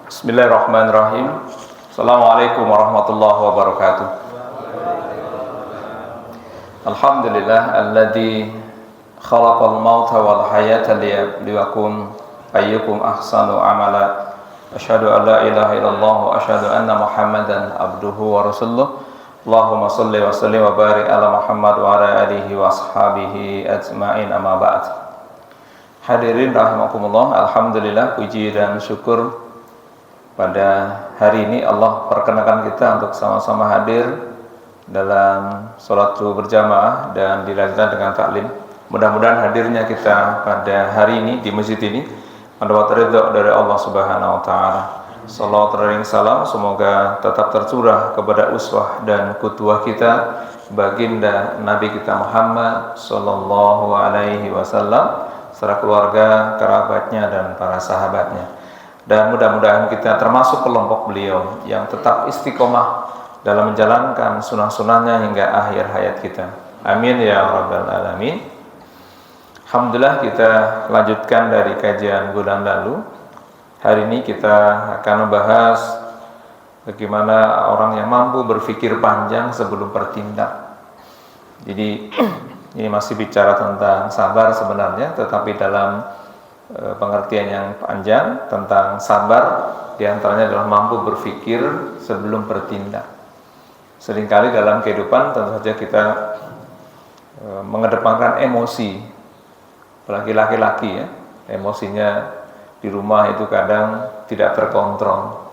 Bismillahirrahmanirrahim. Assalamualaikum warahmatullahi wabarakatuh. Alhamdulillah alladzi khalaqal mauta wal hayata liyabluwakum ayyukum ahsanu amala. Asyhadu an la ilaha illallah wa asyhadu anna Muhammadan abduhu wa rasuluh. Allahumma shalli wa sallim wa barik ala Muhammad wa ala alihi wa ashabihi ajma'in, amma ba'd. Hadirin rahimakumullah, alhamdulillah, puji dan syukur pada hari ini Allah perkenankan kita untuk sama-sama hadir dalam sholat subuh berjamaah dan dilanjutkan dengan taklim. Mudah-mudahan hadirnya kita pada hari ini di masjid ini mendapat ridha dari Allah Subhanahu wa taala. Salawat dan salam semoga tetap tercurah kepada uswah dan qudwah kita, baginda Nabi kita Muhammad sallallahu alaihi wasallam, serta keluarga, kerabatnya dan para sahabatnya. Dan mudah-mudahan kita termasuk kelompok beliau yang tetap istiqomah dalam menjalankan sunnah-sunnahnya hingga akhir hayat kita. Amin ya rabbal alamin. Alhamdulillah, kita lanjutkan dari kajian bulan lalu. Hari ini kita akan membahas bagaimana orang yang mampu berpikir panjang sebelum bertindak. Jadi ini masih bicara tentang sabar sebenarnya, tetapi dalam pengertian yang panjang tentang sabar, diantaranya adalah mampu berpikir sebelum bertindak. Seringkali dalam kehidupan tentu saja kita mengedepankan emosi, apalagi laki-laki ya, emosinya di rumah itu kadang tidak terkontrol.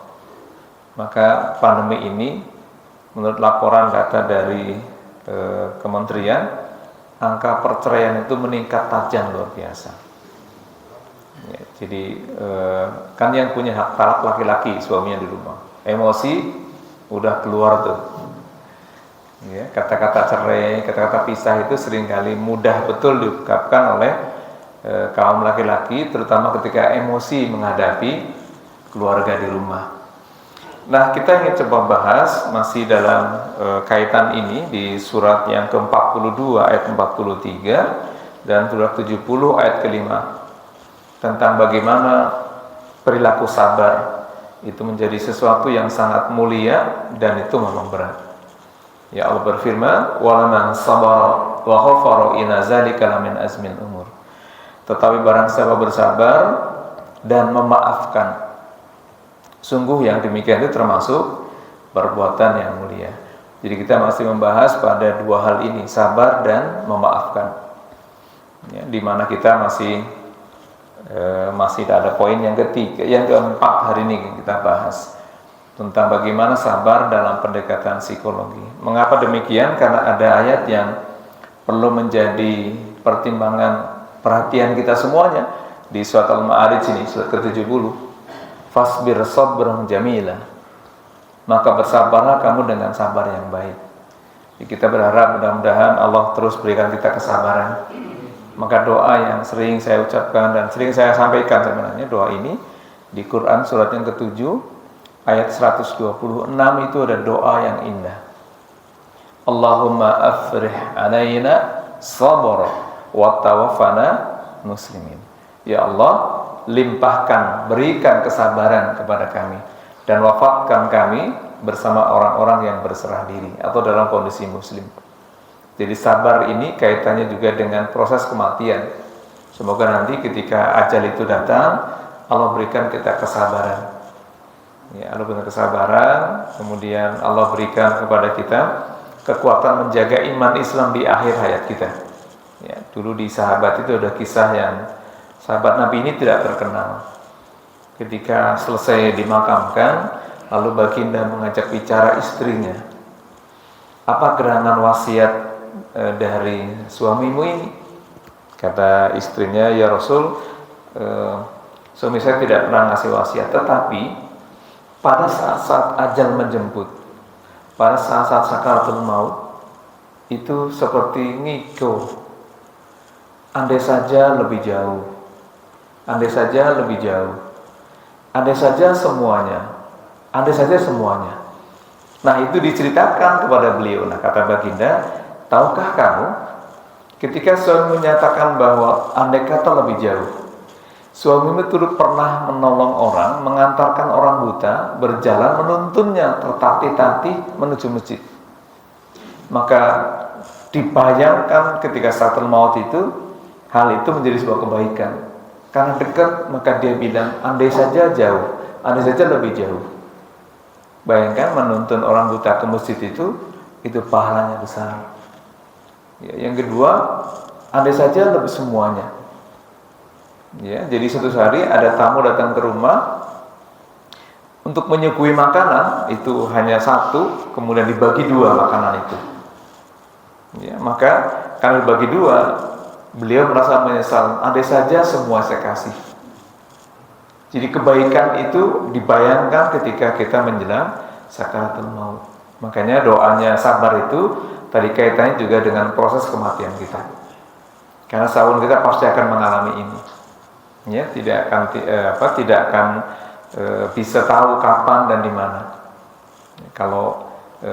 Maka pandemi ini, menurut laporan data dari kementerian, angka perceraian itu meningkat tajam luar biasa. Ya, jadi kan yang punya hak talak laki-laki, suaminya di rumah. Emosi udah keluar tuh. Ya, kata-kata cerai, kata-kata pisah itu seringkali mudah betul diungkapkan oleh kaum laki-laki, terutama ketika emosi menghadapi keluarga di rumah. Nah, kita ingin coba bahas masih dalam kaitan ini di surat yang ke-42 ayat 43 dan surat 70 ayat ke-5. Tentang bagaimana perilaku sabar itu menjadi sesuatu yang sangat mulia dan itu memang berat. Ya, Allah berfirman, "Walaman sabara wa ghafara inna dzalika lamin azmil umur." Tetapi barang siapa bersabar dan memaafkan, sungguh yang demikian itu termasuk perbuatan yang mulia. Jadi kita masih membahas pada dua hal ini, sabar dan memaafkan. Ya, di mana kita masih ada poin yang ketiga, yang keempat hari ini kita bahas tentang bagaimana sabar dalam pendekatan psikologi. Mengapa demikian? Karena ada ayat yang perlu menjadi pertimbangan perhatian kita semuanya di surat Al-Ma'arij ini, surat ke-70. Fasbir sabran jamila, maka bersabarlah kamu dengan sabar yang baik. Jadi kita berharap mudah-mudahan Allah terus berikan kita kesabaran. Maka doa yang sering saya ucapkan dan sering saya sampaikan sebenarnya, doa ini di Quran surat yang ke-7 ayat 126 itu ada doa yang indah. Allahumma afrih alaina sabra wa tawaffana muslimin. Ya Allah, limpahkan, berikan kesabaran kepada kami dan wafatkan kami bersama orang-orang yang berserah diri atau dalam kondisi muslim. Jadi sabar ini kaitannya juga dengan proses kematian. Semoga nanti ketika ajal itu datang, Allah berikan kita kesabaran. Ya, Allah berikan kesabaran, kemudian Allah berikan kepada kita kekuatan menjaga iman Islam di akhir hayat kita. Ya, dulu di sahabat itu ada kisah yang sahabat Nabi ini tidak terkenal. Ketika selesai dimakamkan, lalu baginda mengajak bicara istrinya. Apa gerangan wasiat dari suamimu ini? Kata istrinya, ya Rasul, suami saya tidak pernah ngasih wasiat, tetapi pada saat-saat ajal menjemput, pada saat-saat sakaratul maut, itu seperti ngiko. Andai saja lebih jauh, andai saja lebih jauh, andai saja semuanya, andai saja semuanya. Nah, itu diceritakan kepada beliau. Nah, kata baginda, tahukah kamu ketika suami menyatakan bahwa andai kata lebih jauh, Suamimu turut pernah menolong orang, mengantarkan orang buta, berjalan menuntunnya tertatih-tatih menuju masjid. Maka dibayangkan ketika sakaratul maut itu, hal itu menjadi sebuah kebaikan. Karena dekat, maka dia bilang, andai saja jauh, andai saja lebih jauh. Bayangkan menuntun orang buta ke masjid itu pahalanya besar. Ya, yang kedua, andai saja lebih semuanya. Ya, jadi suatu hari ada tamu datang ke rumah untuk menyuguhi makanan, itu hanya satu, kemudian dibagi dua makanan itu. Ya, maka karena dibagi dua, beliau merasa menyesal. Andai saja semua saya kasih. Jadi kebaikan itu dibayangkan ketika kita menjelang sakaratul maut. Makanya doanya sabar itu tadi kaitannya juga dengan proses kematian kita. Karena sahur kita pasti akan mengalami ini. Ya, tidak akan bisa tahu kapan dan di mana. Kalau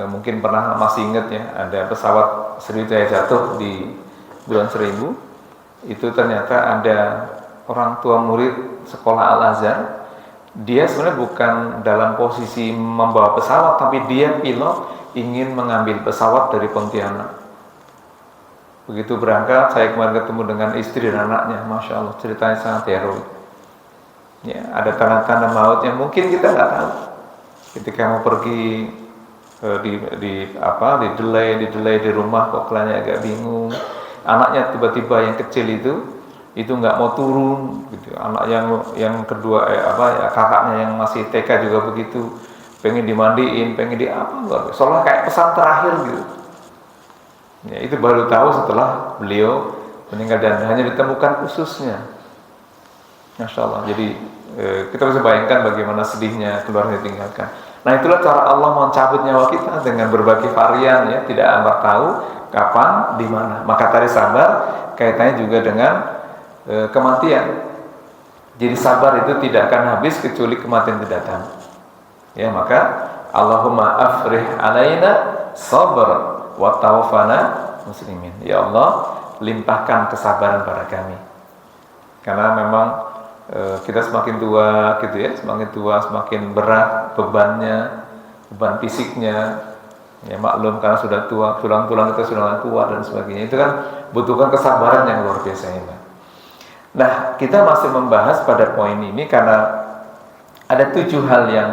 mungkin pernah masih ingat ya, ada pesawat Sriwijaya jatuh di bulan 1000. Itu ternyata ada orang tua murid sekolah Al-Azhar. Dia sebenarnya bukan dalam posisi membawa pesawat, tapi dia pilot ingin mengambil pesawat dari Pontianak. Begitu berangkat, saya kemarin ketemu dengan istri dan anaknya, Masya Allah, ceritanya sangat heroik. Ya, ada tanda-tanda maut yang mungkin kita nggak tahu. Ketika mau pergi di delay di rumah, kok kelihatannya agak bingung. Anaknya tiba-tiba yang kecil itu nggak mau turun, gitu. Anak yang kedua, kakaknya yang masih TK juga begitu, pengen dimandiin, pengen soalnya kayak pesan terakhir gitu. Ya, itu baru tahu setelah beliau meninggal dan hanya ditemukan ususnya. Masya Allah. Jadi kita bisa bayangkan bagaimana sedihnya keluarga ditinggalkan. Nah, itulah cara Allah mencabut nyawa kita dengan berbagai varian, ya, tidak Anda tahu kapan, di mana. Maka tadi sabar kaitannya juga dengan kematian. Jadi sabar itu tidak akan habis kecuali kematian itu datang. Ya, maka Allahumma afrih alaina sabr wa tawaffana muslimin. Ya Allah, limpahkan kesabaran pada kami. Karena memang kita semakin tua gitu ya, semakin berat bebannya, beban fisiknya. Ya maklum karena sudah tua, tulang-tulang kita sudah kuat dan sebagainya. Itu kan butuhkan kesabaran yang luar biasa ini. Nah, kita masih membahas pada poin ini karena ada 7 hal yang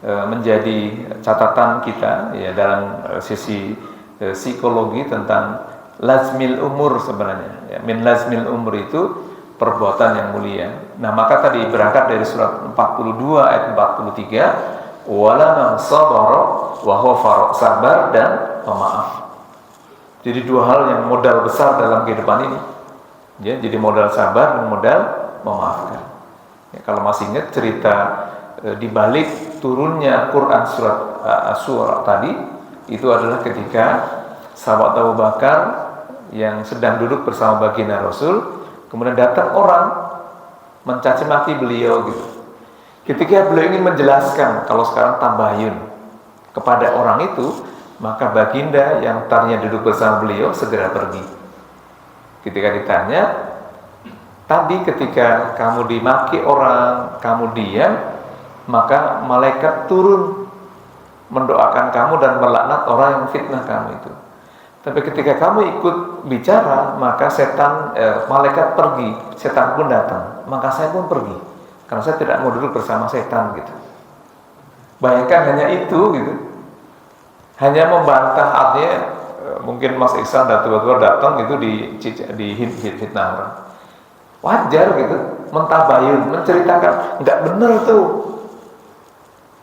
menjadi catatan kita ya dalam sisi psikologi tentang lazmil umur sebenarnya. Ya, min lazmil umur itu perbuatan yang mulia. Nah, maka tadi berangkat dari surat 42 ayat 43, wala man sabara wa huwa sabar dan pemaaf. Jadi 2 hal yang modal besar dalam kehidupan ini. Ya, jadi modal sabar dan modal memaafkan. Ya, kalau masih ingat cerita di balik turunnya Quran surat Asy-Syura tadi, itu adalah ketika sahabat Abu Bakar yang sedang duduk bersama baginda Rasul, kemudian datang orang mencaci maki beliau gitu. Ketika beliau ingin menjelaskan kalau sekarang tabayun kepada orang itu, maka baginda yang tadinya duduk bersama beliau segera pergi. Ketika ditanya, tadi ketika kamu dimaki orang, kamu diam, maka malaikat turun mendoakan kamu dan melaknat orang yang fitnah kamu itu. Tapi ketika kamu ikut bicara, maka malaikat pergi, setan pun datang, maka saya pun pergi, karena saya tidak mau duduk bersama setan gitu. Bayangkan hanya itu gitu, hanya membantah artinya. Mungkin Mas Iksan dan tiba-tiba datang gitu di fitnah orang. Wajar gitu, mentabayun, menceritakan nggak benar tuh.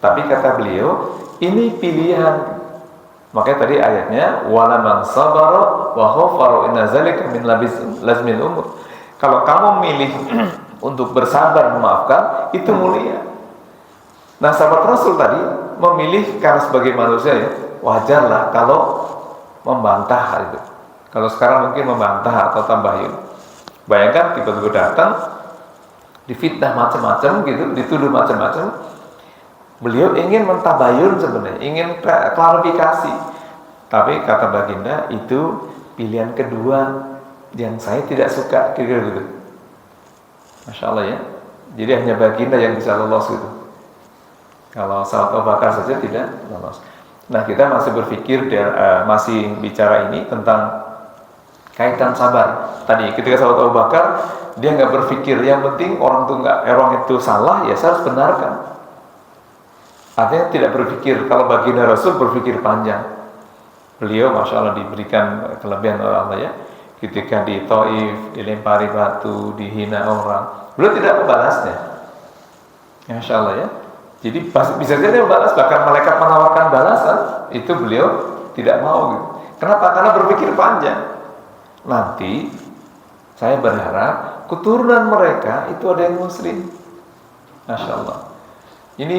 Tapi kata beliau, ini pilihan. Makanya tadi ayatnya wala man sabara wa khafara inna zalika min lazmil umur. Kalau kamu milih untuk bersabar memaafkan, itu mulia. Nah, sahabat Rasul tadi memilih karena sebagai manusia ya, wajarlah kalau membantah itu. Kalau sekarang mungkin membantah atau tambahin. Bayangkan tiba-tiba datang difitnah macam-macam gitu, dituduh macam-macam. Beliau ingin mentabayun sebenarnya, ingin klarifikasi. Tapi kata baginda, itu pilihan kedua yang saya tidak suka, kira-kira gitu. Masya Allah ya. Jadi hanya baginda yang bisa lolos gitu. Kalau sahabat Abu Bakar saja tidak lolos. Nah, kita masih berpikir masih bicara ini tentang kaitan sabar. Tadi ketika sahabat Abu Bakar, dia nggak berpikir yang penting orang itu salah, ya saya harus benarkan. Artinya tidak berpikir, kalau baginda Rasul berpikir panjang. Beliau Masya Allah diberikan kelebihan oleh Allah ya. Ketika di Taif, dilempari batu, dihina orang, beliau tidak membalasnya. Masya Allah ya. Jadi bisa saja membalas, bahkan malaikat menawarkan balasan, itu beliau tidak mau gitu. Kenapa? Karena berpikir panjang. Nanti saya berharap keturunan mereka itu ada yang muslim. Masya Allah. Ini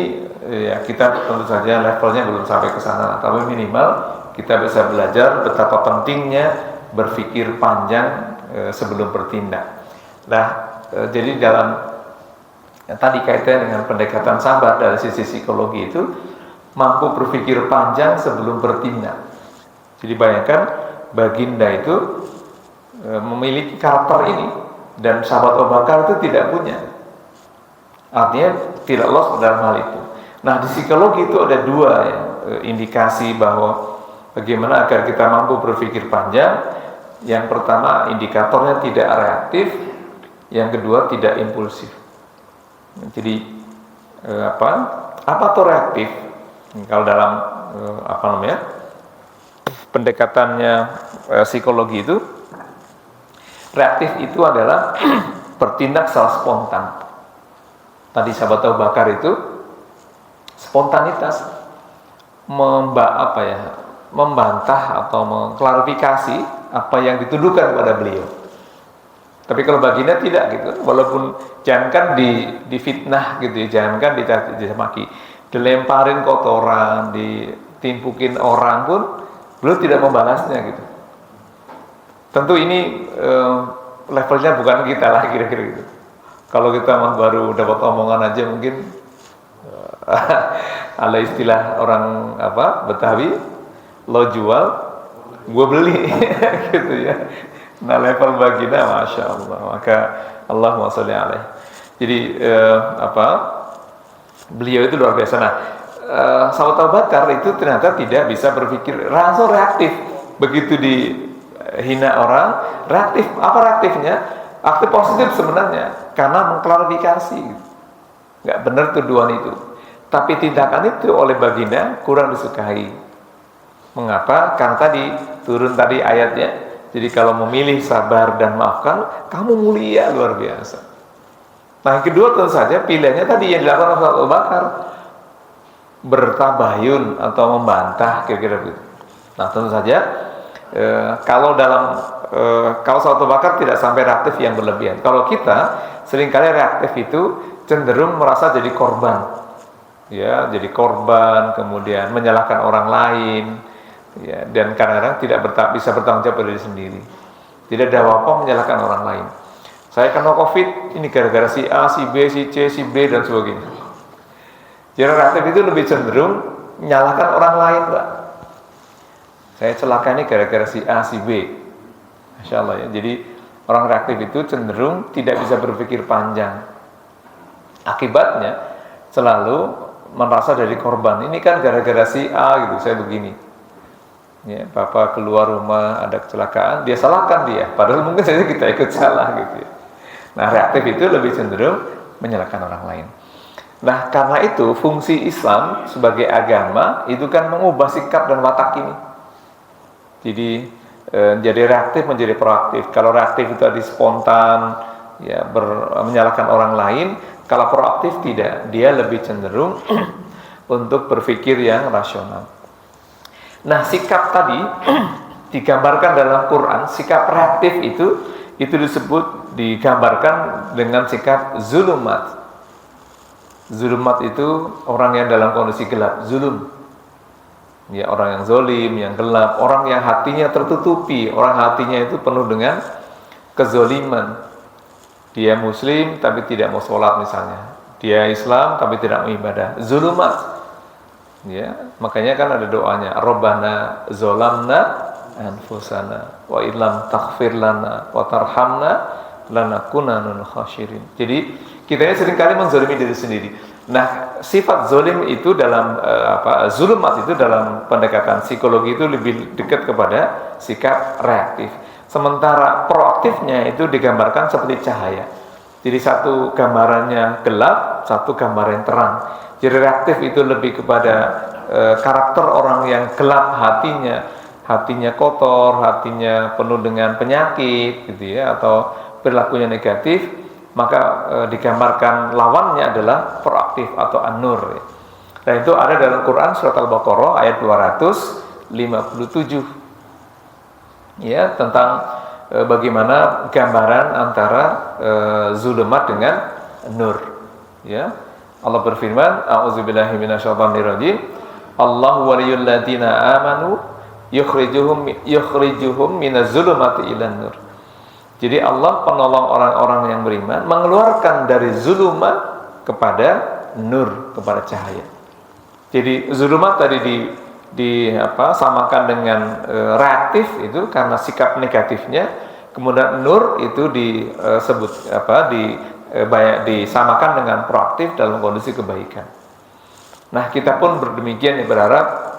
ya kita tentu saja levelnya belum sampai ke sana, tapi minimal kita bisa belajar betapa pentingnya berpikir panjang sebelum bertindak. Nah, jadi dalam tadi kaitannya dengan pendekatan sabar dari sisi psikologi itu mampu berpikir panjang sebelum bertindak. Jadi bayangkan baginda itu memiliki karakter ini dan sahabat Abu Bakar itu tidak punya. Artinya tidak lolos dalam hal itu. Nah, di psikologi itu ada dua ya, indikasi bahwa bagaimana agar kita mampu berpikir panjang. Yang pertama, indikatornya tidak reaktif. Yang kedua, tidak impulsif. Jadi apa tuh reaktif? Kalau dalam pendekatannya psikologi itu, reaktif itu adalah bertindak secara spontan. Tadi sahabat Abu Bakar itu spontanitas membantah atau mengklarifikasi apa yang dituduhkan kepada beliau. Tapi kalau baginda tidak gitu, walaupun jangankan difitnah gitu ya, jangankan dicamaki, dilemparin kotoran, ditimpukin orang pun beliau tidak membalasnya gitu. Tentu ini levelnya bukan kita lah kira-kira gitu. Kalau kita baru dapat omongan aja mungkin ada istilah orang Betawi, lo jual, gue beli gitu ya. Nah, level baginda Masya Allah, maka Allahumma sholli alaih. Jadi beliau itu luar biasa. Nah, sahabat Abu Bakar itu ternyata tidak bisa berpikir langsung reaktif. Begitu dihina orang, reaktif. Apa reaktifnya? Aktif positif sebenarnya, karena mengklarifikasi. Nggak benar tuduhan itu. Tapi tindakan itu oleh baginda kurang disukai. Mengapa? Karena turun tadi ayatnya. Jadi kalau memilih sabar dan maafkan, kamu mulia luar biasa. Nah, yang kedua tentu saja pilihannya tadi yang dilakukan oleh Abu Bakar, bertabayun atau membantah kira-kira begitu. Nah, tentu saja kalau sahabat Abu Bakar tidak sampai reaktif yang berlebihan. Kalau kita seringkali reaktif itu cenderung merasa jadi korban. Ya, jadi korban, kemudian menyalahkan orang lain. Ya, dan kadang-kadang tidak bisa bertanggung jawab pada diri sendiri. Tidak ada apa-apa menyalahkan orang lain. Saya kena COVID, ini gara-gara si A, si B, si C, si B, dan sebagainya. Jadi reaktif itu lebih cenderung menyalahkan orang lain, Pak. Saya celaka ini gara-gara si A, si B. Masya Allah ya. Jadi orang reaktif itu cenderung tidak bisa berpikir panjang. Akibatnya selalu merasa dari korban. Ini kan gara-gara si A gitu, saya begini. Ya, Bapak keluar rumah ada kecelakaan, dia salahkan dia. Padahal mungkin saja kita ikut salah gitu ya. Nah, reaktif itu lebih cenderung menyalahkan orang lain. Nah, karena itu fungsi Islam sebagai agama itu kan mengubah sikap dan watak ini. Jadi reaktif menjadi proaktif. Kalau reaktif itu tadi spontan, ya menyalahkan orang lain. Kalau proaktif tidak, dia lebih cenderung untuk berpikir yang rasional. Nah, sikap tadi digambarkan dalam Quran, sikap reaktif itu digambarkan dengan sikap zulumat. Zulumat itu orang yang dalam kondisi gelap, zulum. Ya, orang yang zolim, yang gelap, orang yang hatinya tertutupi, orang hatinya itu penuh dengan kezoliman. Dia muslim tapi tidak mau sholat misalnya. Dia Islam tapi tidak mau ibadah. Zulumat. Ya, makanya kan ada doanya, Rabbana zolamna anfusana wa illam taghfir lana wa tarhamna lanakunanul khasyirin. Jadi kita ini seringkali menzalimi diri sendiri. Nah, sifat zalim itu dalam zulumat itu dalam pendekatan psikologi itu lebih dekat kepada sikap reaktif. Sementara proaktifnya itu digambarkan seperti cahaya. Jadi satu gambarannya gelap, satu gambaran terang. Jadi reaktif itu lebih kepada karakter orang yang gelap hatinya kotor, hatinya penuh dengan penyakit gitu ya, atau perilakunya negatif, maka digambarkan lawannya adalah proaktif atau an-nur ya. Dan itu ada dalam Quran surat Al-Baqarah ayat 257 ya, tentang bagaimana gambaran antara zulumat dengan nur ya. Allah berfirman, a'udzubillahi minasyaitonirrajim, Allahu waliyul ladzina amanu yukhrijuhum minaz zulumati ilan nur. Jadi Allah penolong orang-orang yang beriman, mengeluarkan dari zulumat kepada nur, kepada cahaya. Jadi zulumat tadi samakan dengan reaktif itu karena sikap negatifnya, kemudian nur itu disamakan dengan proaktif dalam kondisi kebaikan. Nah, kita pun berdemikian berharap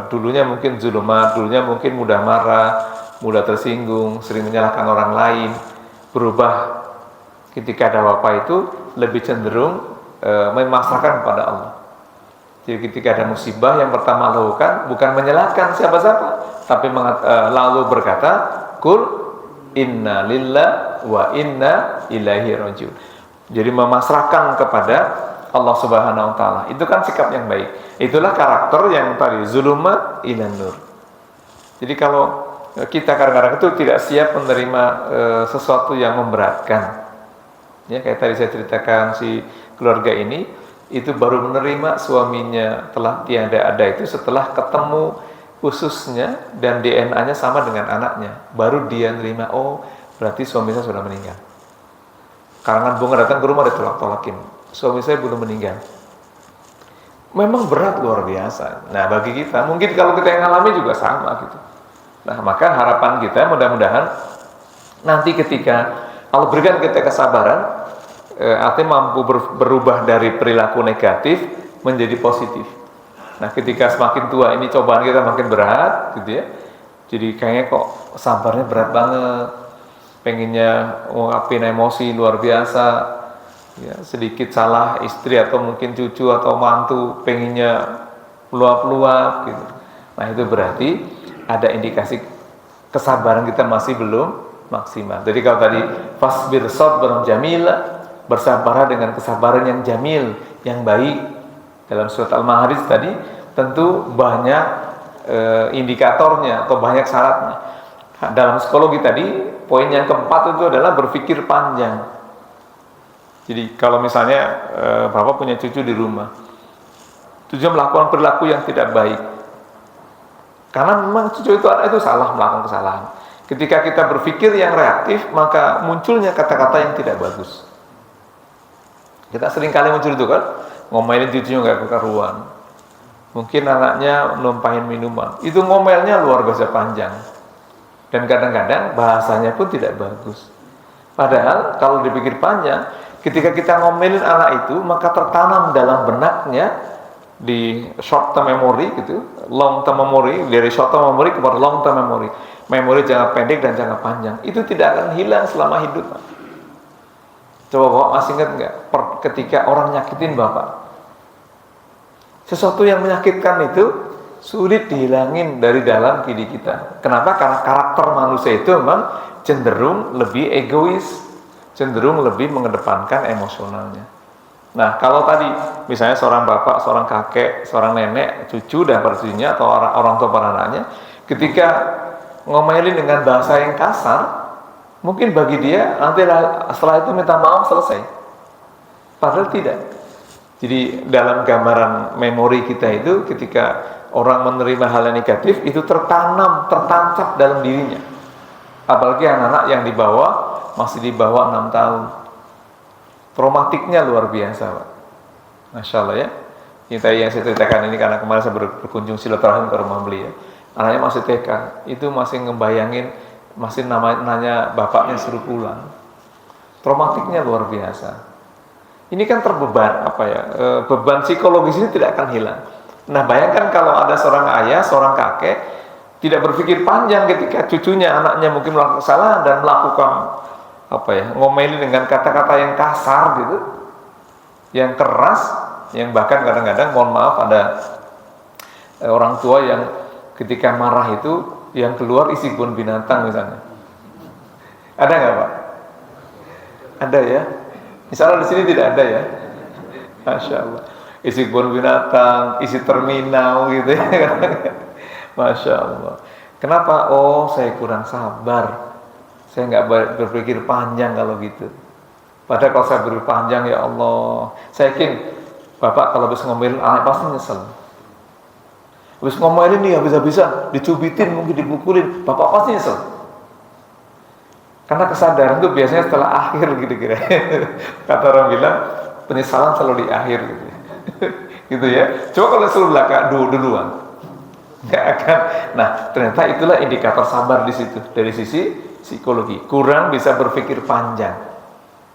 dulunya mungkin zulumat, dulunya mungkin mudah marah, mudah tersinggung, sering menyalahkan orang lain, berubah ketika ada apa itu lebih cenderung memasrahkan kepada Allah. Jadi ketika ada musibah yang pertama lakukan bukan menyalahkan siapa-siapa, tapi lalu berkata, "Qul inna lillahi wa inna ilaihi rajiun." Jadi memasrahkan kepada Allah Subhanahu wa taala. Itu kan sikap yang baik. Itulah karakter yang tadi zulumat ilan nur. Jadi kalau kita kadang-kadang itu tidak siap menerima sesuatu yang memberatkan. Ya, kayak tadi saya ceritakan si keluarga ini itu baru menerima suaminya telah tiada ada itu setelah ketemu ususnya dan DNA-nya sama dengan anaknya. Baru dia nerima, oh berarti suami saya sudah meninggal. Karangan bunga datang ke rumah ditolak-tolakin. Suami saya belum meninggal. Memang berat luar biasa. Nah, bagi kita, mungkin kalau kita yang alami juga sama gitu. Nah, maka harapan kita mudah-mudahan nanti ketika Allah berikan kita kesabaran, artinya mampu berubah dari perilaku negatif menjadi positif. Nah, ketika semakin tua ini cobaan kita makin berat gitu ya. Jadi kayaknya kok sabarnya berat banget. Pengennya ngungkapin emosi luar biasa. Ya, sedikit salah istri atau mungkin cucu atau mantu pengennya luap-luap gitu. Nah, itu berarti ada indikasi kesabaran kita masih belum maksimal. Jadi kalau tadi fasbir sabran jamila, bersabarlah dengan kesabaran yang jamil, yang baik. Dalam surat Al-Ma'arij tadi tentu banyak indikatornya atau banyak syaratnya. Dalam psikologi tadi poin yang keempat itu adalah berpikir panjang. Jadi kalau misalnya Bapak punya cucu di rumah, cucu melakukan perilaku yang tidak baik, karena memang cucu itu anak itu salah melakukan kesalahan. Ketika kita berpikir yang reaktif, maka munculnya kata-kata yang tidak bagus. Kita sering kali muncul itu kan, ngomelin cucunya nggak kekaruan. Mungkin anaknya numpahin minuman, itu ngomelnya luar biasa panjang. Dan kadang-kadang bahasanya pun tidak bagus. Padahal kalau dipikir panjang, ketika kita ngomelin anak itu, maka tertanam dalam benaknya di short term memory gitu, long term memory, dari short term memory kepada long term memory. Memori jangka pendek dan jangka panjang itu tidak akan hilang selama hidup. Coba Bapak masih ingat nggak ketika orang nyakitin Bapak? Sesuatu yang menyakitkan itu sulit dihilangin dari dalam diri kita. Kenapa? Karena karakter manusia itu memang cenderung lebih egois, cenderung lebih mengedepankan emosionalnya. Nah, kalau tadi misalnya seorang bapak, seorang kakek, seorang nenek, cucu dan percucunya atau orang tua para anaknya, ketika ngomelin dengan bahasa yang kasar, mungkin bagi dia nanti setelah itu minta maaf selesai. Padahal tidak. Jadi dalam gambaran memori kita itu, ketika orang menerima hal yang negatif, itu tertanam, tertancap dalam dirinya. Apalagi anak-anak yang masih di bawah 6 tahun. Traumatiknya luar biasa, Pak. Masya Allah ya. Yang saya ceritakan ini karena kemarin saya berkunjung silaturahim ke rumah beliau. Anaknya masih TK, itu masih ngebayangin, masih nanya bapaknya suruh pulang. Traumatiknya luar biasa. Ini kan terbeban beban psikologis ini tidak akan hilang. Nah, bayangkan kalau ada seorang ayah, seorang kakek tidak berpikir panjang ketika cucunya, anaknya mungkin melakukan kesalahan dan melakukan ngomeli dengan kata-kata yang kasar gitu, yang keras, yang bahkan kadang-kadang mohon maaf ada orang tua yang ketika marah itu yang keluar isi kebun binatang misalnya. Ada nggak Pak? Ada ya. Misalnya di sini tidak ada ya. Masya Allah. Isi kebun binatang, isi terminal gitu ya. Masya Allah. Kenapa? Oh, saya kurang sabar. Saya nggak berpikir panjang kalau gitu. Padahal kalau saya berpikir panjang, ya Allah, saya yakin Bapak kalau habis ngomelin anak pasti nyesel. Habis ngomelin nih habis-habisan, dicubitin, mungkin dipukulin, Bapak pasti nyesel. Karena kesadaran itu biasanya setelah akhir gitu kira. Kata orang bilang penyesalan selalu di akhir gitu. Gitu ya. Coba kalau selalu belakang duluan. Nggak akan. Nah, ternyata itulah indikator sabar di situ dari sisi psikologi. Kurang bisa berpikir panjang.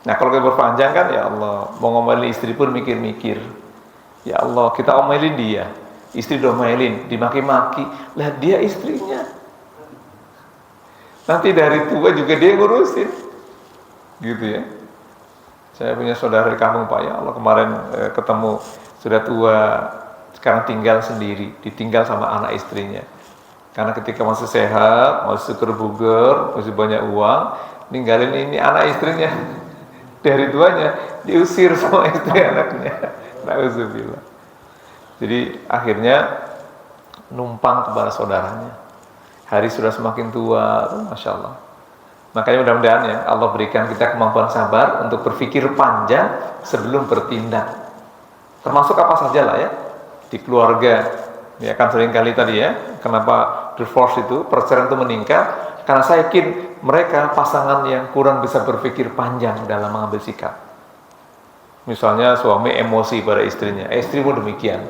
Nah, kalau kita berpanjang kan ya Allah, mau ngomelin istri pun mikir-mikir. Ya Allah, kita omelin dia. Istri domelin, dimaki-maki. Lah dia istrinya. Nanti dari tua juga dia ngurusin. Gitu ya. Saya punya saudara di kampung Pak, ya Allah, kemarin ketemu sudah tua, sekarang tinggal sendiri, ditinggal sama anak istrinya. Karena ketika masih sehat, masih seger buger, masih banyak uang, ninggalin ini anak istrinya. Dari tuanya diusir sama istri anaknya. Nauzubillah. Jadi akhirnya numpang kepada saudaranya. Hari sudah semakin tua, Masya Allah. Makanya mudah-mudahan ya Allah berikan kita kemampuan sabar untuk berpikir panjang sebelum bertindak. Termasuk apa saja lah ya, di keluarga. Ya kan seringkali tadi ya, kenapa divorce itu, perceraian itu meningkat, karena saya yakin mereka pasangan yang kurang bisa berpikir panjang dalam mengambil sikap. Misalnya suami emosi pada istrinya, istri pun demikian.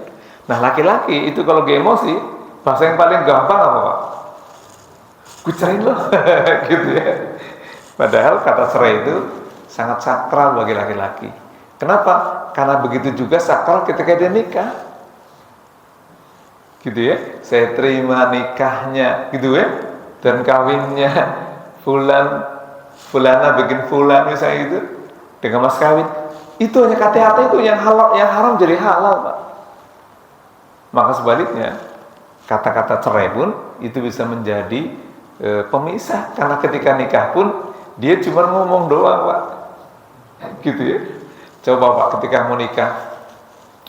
Nah laki-laki itu kalau dia emosi, bahasa yang paling gampang apa Pak? Kucerain loh, gitu ya. Padahal kata cerai itu sangat sakral bagi laki-laki. Kenapa? Karena begitu juga sakral ketika dia nikah. Gitu ya, saya terima nikahnya, gitu ya, dan kawinnya fulana bikin fulan misalnya gitu, dengan mas kawin, itu hanya kata-kata itu yang halal, yang haram jadi halal Pak. Maka sebaliknya, kata-kata cerai pun itu bisa menjadi pemisah, karena ketika nikah pun dia cuma ngomong doang Pak, gitu ya. Coba Pak ketika mau nikah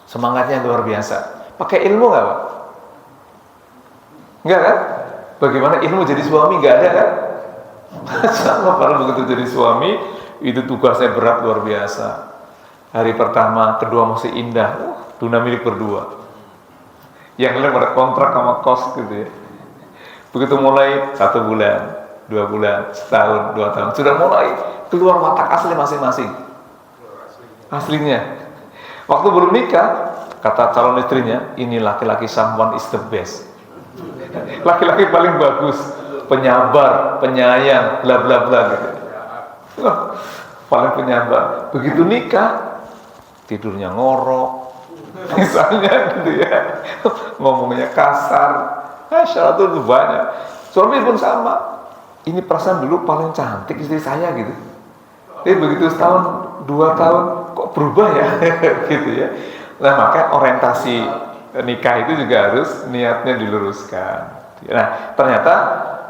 semangatnya luar biasa, pakai ilmu nggak Pak? Enggak kan? Bagaimana ilmu jadi suami enggak ada kan? Sama kalau begitu jadi suami itu tugasnya berat luar biasa. Hari pertama, kedua masih indah, dunia milik berdua. Yang lain pada kontrak sama kos gitu ya. Begitu mulai 1 bulan, 2 bulan, setahun, 2 tahun, sudah mulai keluar watak asli masing-masing. Aslinya. Waktu belum nikah, kata calon istrinya, ini laki-laki someone is the best. Laki-laki paling bagus, penyabar, penyayang, bla bla bla gitu. Paling penyabar. Begitu nikah, tidurnya ngorok, misalnya gitu ya, ngomongnya kasar. Masya Allah itu banyak. Suami pun sama. Ini perasaan dulu paling cantik istri saya gitu. Begitu setahun, 2 tahun, kok berubah ya, gitu ya. Nah maka orientasi nikah itu juga harus niatnya diluruskan. Nah ternyata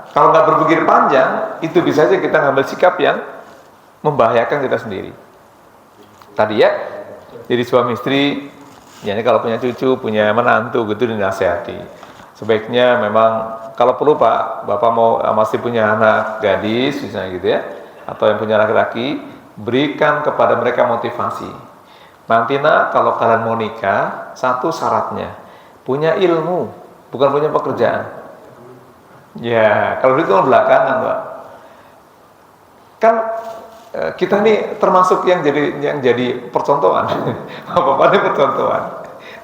kalau nggak berpikir panjang, itu bisa saja kita ngambil sikap yang membahayakan kita sendiri. Tadi ya, jadi suami istri, ya ini kalau punya cucu, punya menantu gitu dinasihati. Sebaiknya memang kalau perlu Pak, Bapak mau masih punya anak gadis misalnya gitu ya, atau yang punya laki-laki, berikan kepada mereka motivasi. Nanti nak kalau kalian mau nikah, satu syaratnya punya ilmu, bukan punya pekerjaan. Ya, kalau itu belakangan Pak. Kan kita nih termasuk yang jadi percontohan. Apa-apa ini percontohan.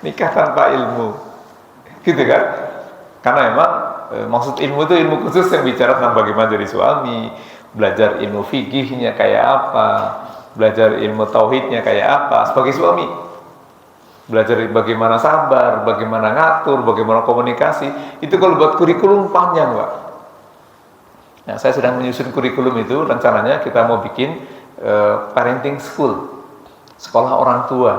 Nikah tanpa ilmu, gitu kan? Karena memang maksud ilmu itu ilmu khusus yang bicara tentang bagaimana jadi suami, belajar ilmu fikihnya kayak apa, belajar ilmu tauhidnya kayak apa sebagai suami, belajar bagaimana sabar, bagaimana ngatur, bagaimana komunikasi. Itu kalau buat kurikulum panjang, Pak. Nah, saya sedang menyusun kurikulum itu, rencananya kita mau bikin parenting school, sekolah orang tua,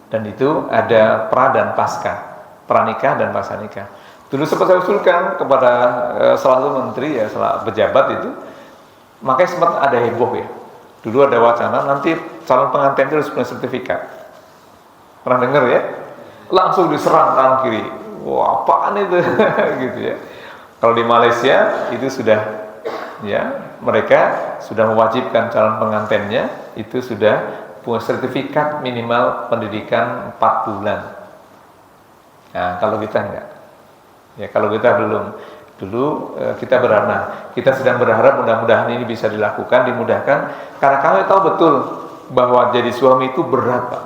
dan itu ada pra dan pasca, pranikah dan pasca nikah. Dulu sempat saya usulkan kepada salah satu menteri ya, salah pejabat itu, makanya sempat ada heboh ya. Dulu ada wacana nanti calon pengantin itu harus punya sertifikat. Pernah dengar ya? Langsung diserang kanan kiri. Wah, apaan itu? Gitu ya. Kalau di Malaysia itu sudah ya, mereka sudah mewajibkan calon pengantinnya itu sudah punya sertifikat minimal pendidikan 4 bulan. Nah, kalau kita enggak. Ya, kalau kita belum. Dulu kita berharap, kita sedang berharap mudah-mudahan ini bisa dilakukan, dimudahkan, karena kami tahu betul bahwa jadi suami itu berat, Pak.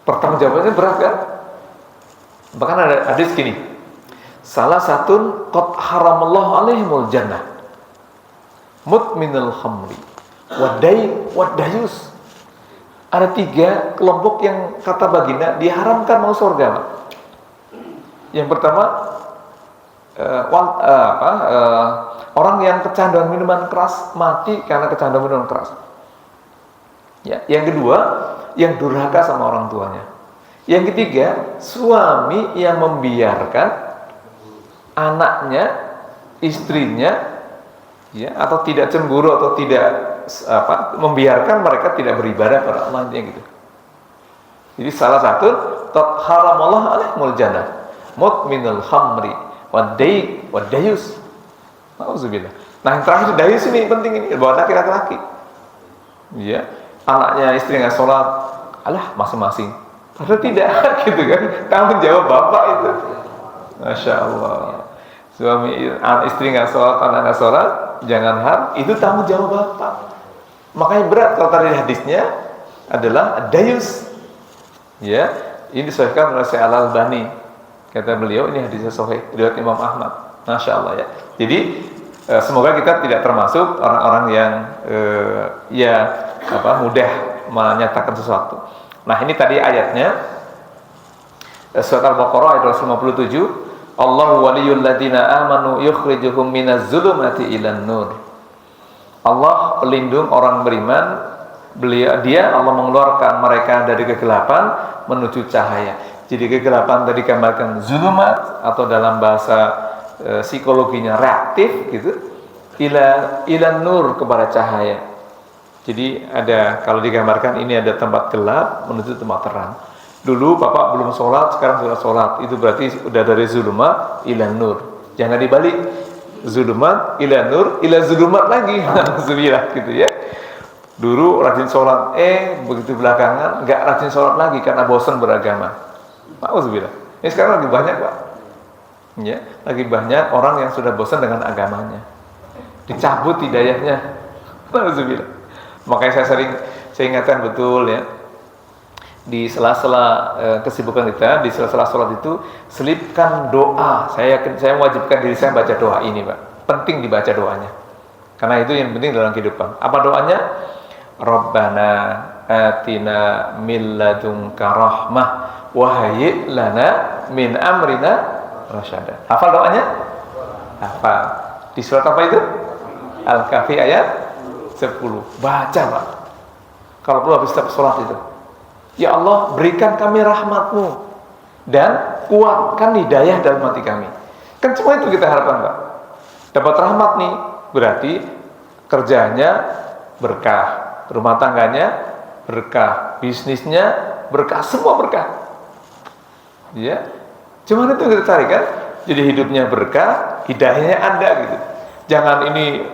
Pertanggungjawabannya berat kan? Bahkan ada hadis gini, salah satu qad haramallahu alaihimul jannah mutminul khamri wadayus. Ada 3 kelompok yang kata baginda diharamkan mau surga, Pak. Yang pertama orang yang kecanduan minuman keras mati karena kecanduan minuman keras. Ya, yang kedua, yang durhaka sama orang tuanya. Yang ketiga, suami yang membiarkan anaknya, istrinya, ya, atau tidak cemburu atau tidak membiarkan mereka tidak beribadah pada Allah gitu. Jadi salah satu haramallahu alaihimul jannah mutminul khamri wadayus. Auzubillah. Nah, yang terakhir dayus ini penting ini, buat laki-laki. Ya, anaknya istri nggak sholat, alah masing-masing. Padahal tidak, gitu kan? Tanggung jawab bapak itu. Masya Allah. Suami istri nggak sholat, anak nggak sholat, jangan itu tanggung jawab bapak. Makanya berat kalau tadi hadisnya adalah dayus. Ya, ini disahihkan oleh Syekh Al-Albani. Kata beliau ini hadisnya sahih riwayat Imam Ahmad. Masya Allah ya. Jadi semoga kita tidak termasuk orang-orang yang mudah menyatakan sesuatu. Nah, ini tadi ayatnya surat Al-Baqarah ayat 157. Allahu waliyul ladzina amanu yukhrijuhum minaz zulumati ilan nur. Allah pelindung orang beriman. Dia Allah mengeluarkan mereka dari kegelapan menuju cahaya. Jadi kegelapan tadi gambarkan zulumat, atau dalam bahasa psikologinya reaktif gitu, ila nur, kepada cahaya. Jadi ada, kalau digambarkan ini ada tempat gelap menuju tempat terang. Dulu bapak belum sholat, sekarang sudah sholat, itu berarti sudah dari zulumat ila nur. Jangan dibalik, zulumat ila nur ila zulumat lagi. Alhamdulillah gitu ya. Dulu rajin sholat, begitu belakangan nggak rajin sholat lagi karena bosan beragama. Alhamdulillah. Ini sekarang lagi banyak, Pak. Ya, lagi banyak orang yang sudah bosan dengan agamanya. Dicabut hidayahnya. Alhamdulillah. Makanya saya ingatkan betul ya. Di sela-sela kesibukan kita, di sela-sela sholat itu selipkan doa. Saya mewajibkan diri saya baca doa ini, Pak. Penting dibaca doanya. Karena itu yang penting dalam kehidupan. Apa doanya? Rabbana atina min ladunka rahmah wa hayyi' lana min amrina rasyada. Hafal doanya? Hafal. Di surat apa itu? Al-Kahfi ayat 10. Baca, Pak. Kalau perlu habis setiap sholat itu. Ya Allah, berikan kami rahmat-Mu dan kuatkan hidayah dalam hati kami. Kan semua itu kita harapkan, Pak. Dapat rahmat nih, berarti kerjanya berkah, rumah tangganya berkah, bisnisnya berkah, semua berkah. Ya, cuman itu kita cari kan. Jadi hidupnya berkah, hidayahnya ada gitu. Jangan ini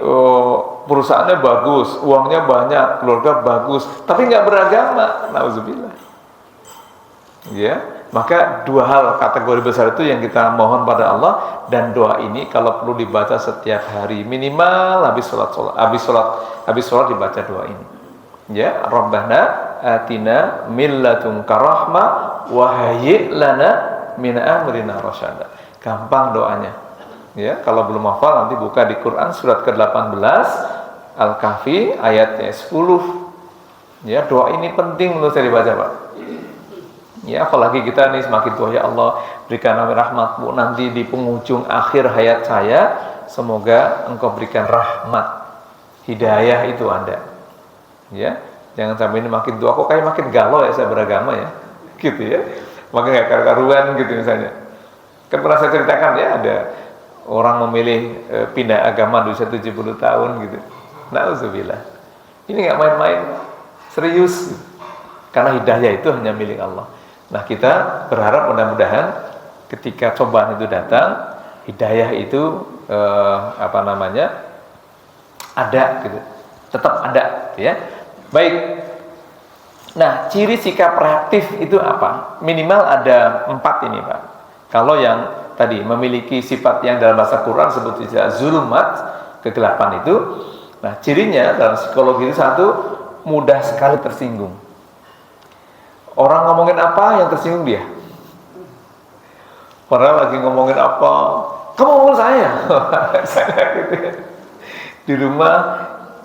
perusahaannya bagus, uangnya banyak, keluarga bagus, tapi nggak beragama. Nauzubillah. Ya, maka 2 hal kategori besar itu yang kita mohon pada Allah, dan doa ini kalau perlu dibaca setiap hari, minimal habis sholat dibaca doa ini. Ya, Rabbana atina min ladunka rahmah wa hayyi' lana min amrina rasyada. Gampang doanya. Ya, kalau belum hafal nanti buka di Quran surat ke-18 Al-Kahfi ayatnya 10. Ya, doa ini penting menurut saya dibaca, Pak. Ya, apalagi kita nih semakin tua, ya Allah, berikan rahmat-Mu nanti di penghujung akhir hayat saya, semoga Engkau berikan rahmat, hidayah itu ada. Ya, jangan sampai ini makin tua kok kayak makin galau ya saya beragama ya. Gitu ya. Makin gak karu-karuan gitu misalnya. Kan pernah saya ceritakan ya, ada orang memilih pindah agama di usia 70 tahun gitu. Na'udzubillah. Ini gak main-main, serius. Karena hidayah itu hanya milik Allah. Nah, kita berharap mudah-mudahan ketika cobaan itu datang, hidayah itu ada gitu. Tetap ada ya. Baik. Nah, ciri sikap reaktif itu apa? Minimal ada 4 ini, Pak. Kalau yang tadi memiliki sifat yang dalam bahasa Quran sebut zulumat, kegelapan itu. Nah, cirinya dalam psikologi itu satu, mudah sekali tersinggung. Orang ngomongin apa yang tersinggung dia. Padahal lagi ngomongin apa, kamu ngomong saya. Saya gitu ya. Di rumah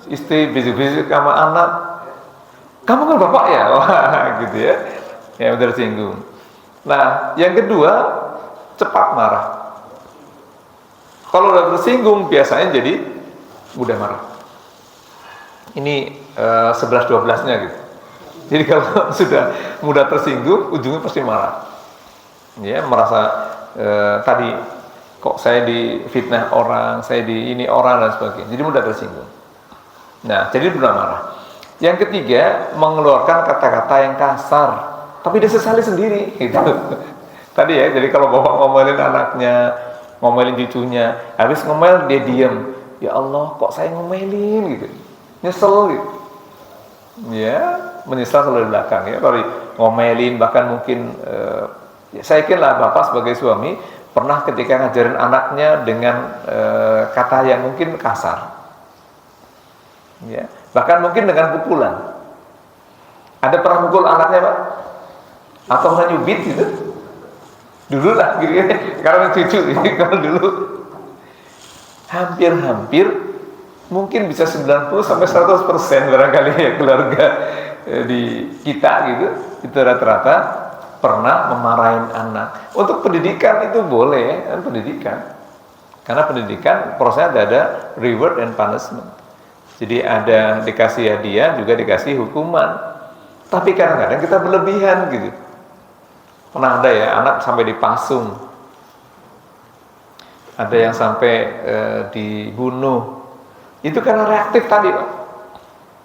istri bisik-bisik sama anak, kamu kan bapak ya, wah gitu ya. Ya udah tersinggung. Nah, yang kedua, cepat marah. Kalau udah tersinggung biasanya jadi mudah marah. Ini 11-12-nya gitu. Jadi kalau sudah mudah tersinggung, ujungnya pasti marah. Ya, merasa tadi kok saya difitnah orang, saya di ini orang dan sebagainya. Jadi mudah tersinggung. Nah, jadi mudah marah. Yang ketiga, mengeluarkan kata-kata yang kasar, tapi dia sesali sendiri gitu. Tadi ya, jadi kalau bapak ngomelin anaknya, ngomelin cucunya, habis ngomel dia diam. Ya Allah, kok saya ngomelin gitu. Nyesel gitu. Ya, menyesal selalu di belakang ya. Kalau ngomelin bahkan mungkin saya yakin lah bapak sebagai suami pernah ketika ngajarin anaknya dengan kata yang mungkin kasar. Ya, bahkan mungkin dengan pukulan. Ada pernah pukul anaknya, Pak? Atau pernah nyubit gitu? Dulu lah gitu ya. Karena cucu ini kalau dulu hampir mungkin bisa 90-100% barangkali ya keluarga di kita gitu, itu rata-rata pernah memarahin anak. Untuk pendidikan itu boleh kan, pendidikan. Karena pendidikan prosesnya ada reward and punishment. Jadi ada dikasih hadiah juga dikasih hukuman. Tapi kadang-kadang kita berlebihan gitu. Pernah ada ya anak sampai dipasung. Ada yang sampai dibunuh. Itu karena reaktif tadi, Pak.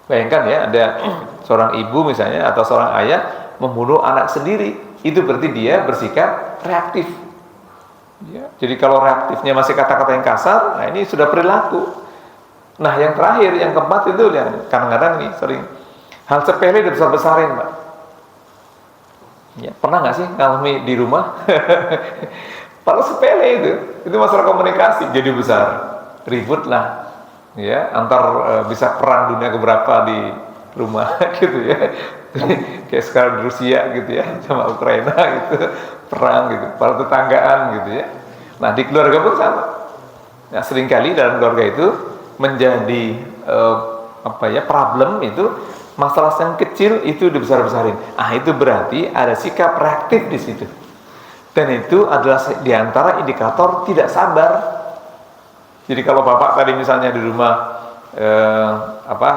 Bayangkan ya, ada seorang ibu misalnya atau seorang ayah membunuh anak sendiri. Itu berarti dia bersikap reaktif. Ya, jadi kalau reaktifnya masih kata-kata yang kasar, nah ini sudah perilaku. Nah, yang terakhir, yang keempat itu yang kadang-kadang nih sering hal sepele dibesar-besarin, Pak. Ya, pernah nggak sih ngalami di rumah? Kalau sepele itu masalah komunikasi jadi besar, ribut lah. Ya, antar bisa perang dunia keberapa di rumah gitu ya. Kayak sekarang di Rusia gitu ya sama Ukraina gitu, perang gitu, para tetanggaan gitu ya. Nah, di keluarga pun sama. Nah, seringkali dalam keluarga itu menjadi problem itu masalah yang kecil itu dibesar-besarin. Ah, itu berarti ada sikap reaktif di situ. Dan itu adalah diantara indikator tidak sabar. Jadi kalau bapak tadi misalnya di rumah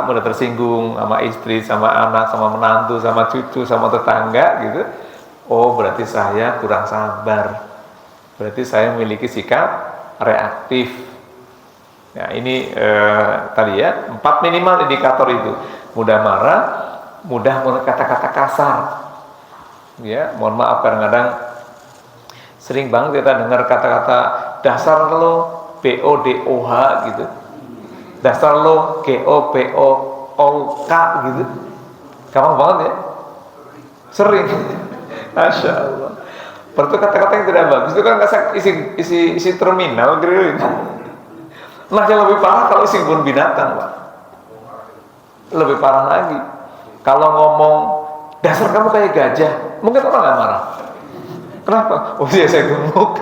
mudah tersinggung sama istri, sama anak, sama menantu, sama cucu, sama tetangga gitu, oh berarti saya kurang sabar. Berarti saya memiliki sikap reaktif. Nah ini tadi ya 4 minimal indikator itu. Mudah marah, mudah kata-kata kasar. Ya, mohon maaf kadang-kadang sering banget kita dengar kata-kata dasar lo PODOH gitu, dasar lo GOPOOK gitu, gampang banget ya, sering. Masya Allah. Berarti kata-kata yang tidak bagus itu kan isi terminal gitu. Nah, yang lebih parah kalau isi kebun binatang, Pak. Lebih parah lagi kalau ngomong dasar kamu kayak gajah, mungkin orang nggak marah. Kenapa? Oh iya, saya gemuk.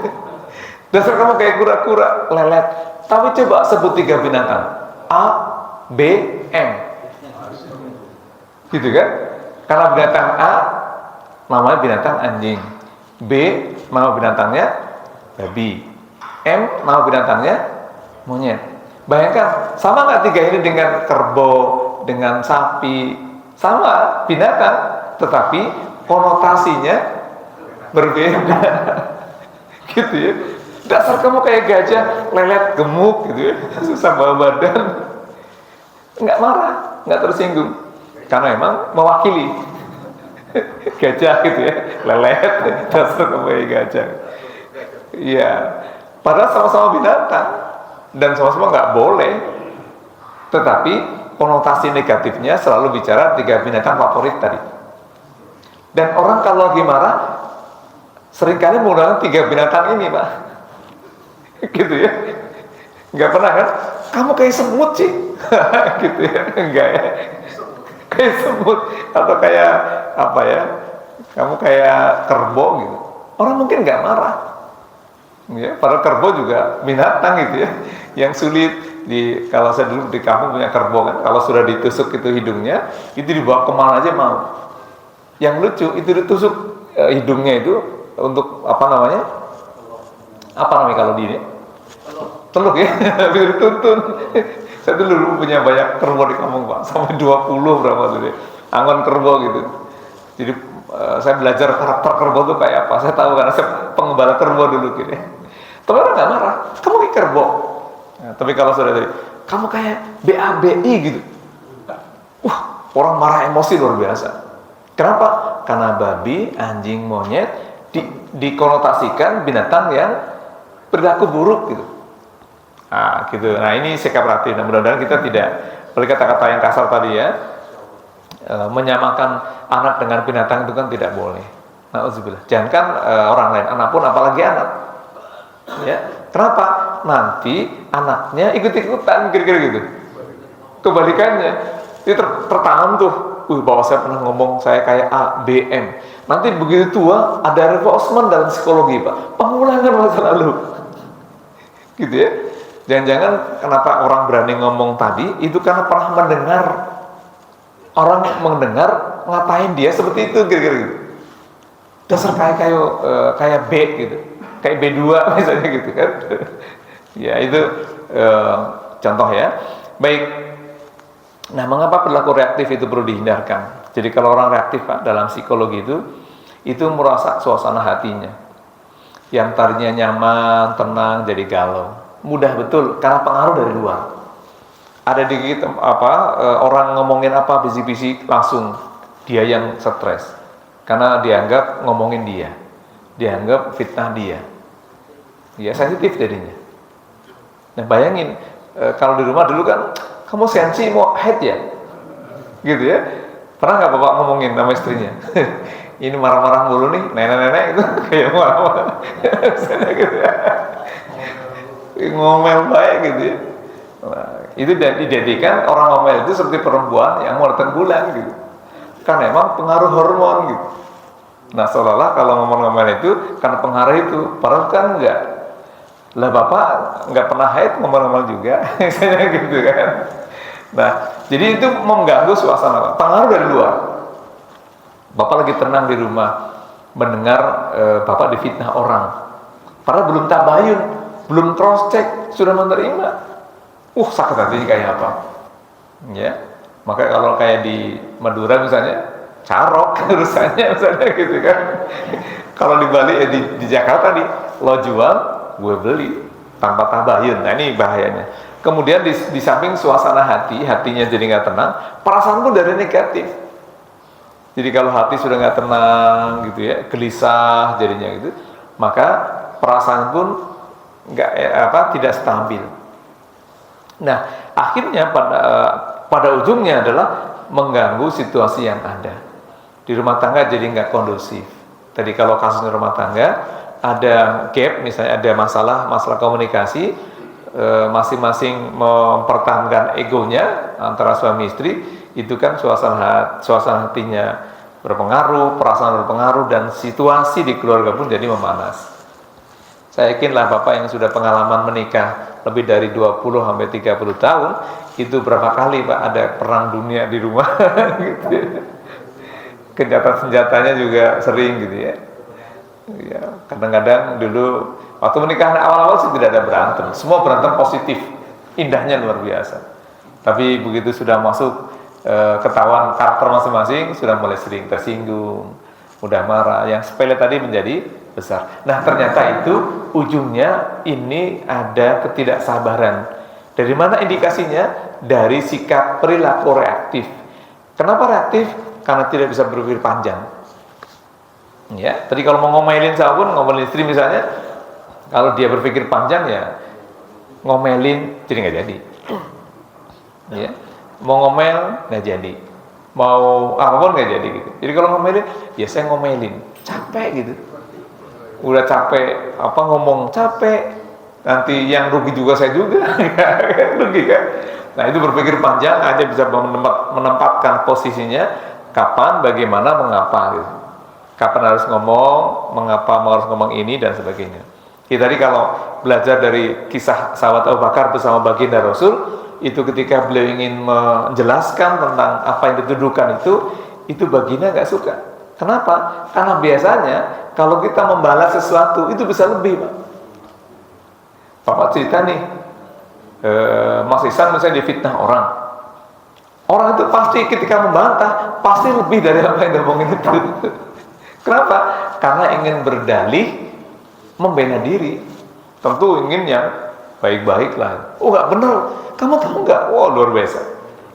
Dasar kamu kayak kura-kura, lelet. Tapi coba sebut 3 binatang. A, B, M. Gitu kan? Karena binatang A namanya binatang anjing. B nama binatangnya babi. M nama binatangnya monyet. Bayangkan, sama nggak 3 ini dengan kerbau, dengan sapi? Sama binatang, tetapi konotasinya berbeda. Gitu ya. Dasar kamu kayak gajah, lelet, gemuk gitu ya, susah bawa badan. Nggak marah, nggak tersinggung, karena emang mewakili gajah gitu ya, lelet, dasar kamu kayak gajah. Iya, padahal sama-sama binatang dan sama-sama nggak boleh. Tetapi konotasi negatifnya selalu bicara 3 binatang favorit tadi. Dan orang kalau lagi marah seringkali menggunakan 3 binatang ini, Pak. Gitu ya. Nggak pernah kan? Kamu kayak semut sih. Gitu ya. Enggak ya. Kayak semut atau kayak apa ya? Kamu kayak kerbau gitu. Orang mungkin nggak marah. Ya, padahal kerbau juga binatang gitu ya. Yang sulit kalau saya dulu di kampung punya kerbau kan, kalau sudah ditusuk itu hidungnya, itu dibawa kemana aja mau. Yang lucu itu ditusuk hidungnya itu untuk apa namanya? Apa namanya kalau di ini? Teluk ya, biar dituntun. Saya dulu punya banyak kerbau di kampung, Pak, sampai 20 berapa tuh deh, angon kerbau gitu. Jadi saya belajar karakter kerbau itu kayak apa. Saya tahu karena saya pengembala kerbau dulu gitu. Tapi orang nggak marah, kamu kayak kerbau. Nah, tapi kalau sudah tadi, kamu kayak BABI gitu. Orang marah emosi luar biasa. Kenapa? Karena babi, anjing, monyet dikonotasikan binatang yang perilaku buruk gitu. Nah, gitu. Nah, ini sikap relatif. Nah, mudah-mudahan kita tidak, oleh kata-kata yang kasar tadi ya, menyamakan anak dengan binatang itu kan tidak boleh. Nauzubillah. Jangankan orang lain, anak pun, apalagi anak. Ya, kenapa? Nanti anaknya ikut-ikutan kira-kira gitu. Kebalikannya, itu tertanam tuh. Bahwa saya pernah ngomong saya kayak A, B, M. Nanti begitu tua ada reinforcement dalam psikologi, Pak. Pengulangan masa lalu. Gitu ya. Jangan-jangan kenapa orang berani ngomong tadi itu karena pernah mendengar orang mendengar ngatain dia seperti itu kira-kira gitu. Dasar kayak B gitu. Kayak B2 misalnya gitu kan. Ya itu contoh ya. Baik. Nah, mengapa perilaku reaktif itu perlu dihindarkan? Jadi kalau orang reaktif, Pak, dalam psikologi itu merusak suasana hatinya. Yang tadinya nyaman, tenang, jadi galau. Mudah betul karena pengaruh dari luar. Ada di orang ngomongin apa bisik-bisik langsung dia yang stres. Karena dianggap ngomongin dia. Dianggap fitnah dia. Ya sensitif jadinya. Nah, bayangin kalau di rumah dulu kan kamu sensi mau head ya? Gitu ya. Pernah nggak Bapak ngomongin sama istrinya? Ini marah-marah mulu nih, nenek-nenek itu kayak marah-marah. Gitu ya. Ngomel baik gitu ya. Nah, itu dijadikan orang ngomel itu seperti perempuan yang mau datang bulan gitu. Karena emang pengaruh hormon gitu. Nah, seolah-olah kalau ngomel itu karena pengaruh itu, padahal kan enggak. Lah Bapak enggak pernah haid ngomel-ngomel juga, misalnya gitu kan. Nah, jadi itu mengganggu suasana, pengaruh dari luar. Bapak lagi tenang di rumah, mendengar Bapak difitnah orang. Padahal belum tabayun, belum cross check, sudah menerima. Sakit hatinya kayak apa? Ya. Maka kalau kayak di Madura misalnya, carok urusannya misalnya gitu kan. Kalau di Bali di Jakarta lo jual, gue beli tanpa tabayun. Nah, ini bahayanya. Kemudian di samping suasana hatinya jadi nggak tenang, perasaan pun dari negatif. Jadi kalau hati sudah nggak tenang gitu ya, gelisah jadinya gitu, maka perasaan pun tidak stabil. Nah, akhirnya pada ujungnya adalah mengganggu situasi yang ada. Di rumah tangga jadi nggak kondusif. Tadi kalau kasus rumah tangga ada gap, misalnya ada masalah komunikasi, masing-masing mempertahankan egonya antara suami istri, itu kan suasana hatinya berpengaruh, perasaan berpengaruh, dan situasi di keluarga pun jadi memanas. Saya yakinlah Bapak yang sudah pengalaman menikah lebih dari 20 sampai 30 tahun, itu berapa kali Pak ada perang dunia di rumah gitu ya. Senjata-senjatanya juga sering gitu ya. Ya, kadang-kadang dulu waktu menikah awal-awal sih tidak ada berantem, semua berantem positif, indahnya luar biasa. Tapi begitu sudah masuk ketahuan karakter masing-masing, sudah mulai sering tersinggung, mudah marah, yang sepele tadi menjadi besar. Nah ternyata itu ujungnya ini ada ketidaksabaran. Dari mana indikasinya? Dari sikap perilaku reaktif. Kenapa reaktif? Karena tidak bisa berpikir panjang. Ya, tadi kalau mau ngomelin siapapun, ngomelin istri misalnya, kalau dia berpikir panjang ya ngomelin jadi nggak jadi. Ya, mau ngomel nggak jadi, mau apapun nggak jadi gitu. Jadi kalau ngomelin, ya saya ngomelin, capek gitu. Udah capek apa ngomong capek, nanti yang rugi juga saya juga, rugi kan. Nah itu berpikir panjang aja bisa menempatkan posisinya, kapan, bagaimana, mengapa gitu. Kapan harus ngomong, mengapa harus ngomong ini dan sebagainya. Kita tadi kalau belajar dari kisah sahabat Abu Bakar bersama baginda Rasul, itu ketika beliau ingin menjelaskan tentang apa yang dituduhkan itu baginda nggak suka. Kenapa? Karena biasanya kalau kita membalas sesuatu itu bisa lebih, Pak. Bapak cerita nih, Mas Ihsan misalnya difitnah orang. Orang itu pasti ketika membantah pasti lebih dari apa yang diomongin itu. Kenapa? Karena ingin berdalih, membela diri. Tentu ingin yang baik-baik lah. Oh nggak benar, kamu tahu nggak? Wah luar biasa.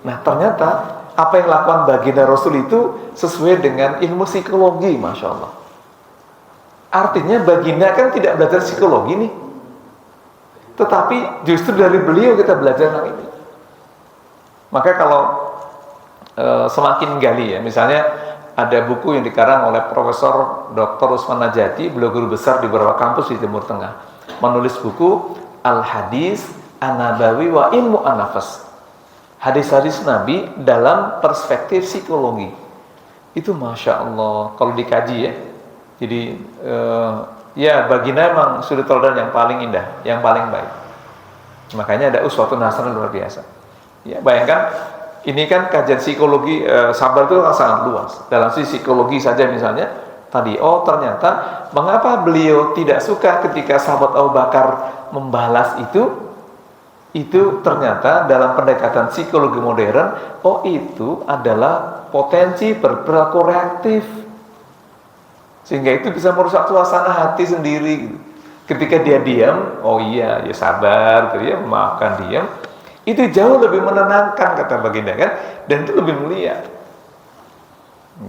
Nah ternyata apa yang dilakukan baginda Rasul itu sesuai dengan ilmu psikologi, Masya Allah. Artinya baginda kan tidak belajar psikologi nih, tetapi justru dari beliau kita belajar tentang ini. Maka kalau semakin gali ya, misalnya ada buku yang dikarang oleh Profesor Dr. Usman Najati, beliau guru besar di beberapa kampus di Timur Tengah, menulis buku Al-Hadis An-Nabawi wa Ilmu An-Nafas, hadis-hadis Nabi dalam perspektif psikologi. Itu Masya Allah kalau dikaji ya. Jadi ya baginda memang sudut teladan yang paling indah, yang paling baik. Makanya ada uswatun hasanah luar biasa. Ya bayangkan, ini kan kajian psikologi sabar itu sangat luas. Dalam sisi psikologi saja misalnya tadi, oh ternyata mengapa beliau tidak suka ketika sahabat Abu Bakar membalas itu ternyata dalam pendekatan psikologi modern, oh itu adalah potensi berperilaku reaktif, sehingga itu bisa merusak suasana hati sendiri. Ketika dia diam, oh iya ya sabar, dia memaafkan, diam, itu jauh lebih menenangkan kata baginda kan, dan itu lebih mulia.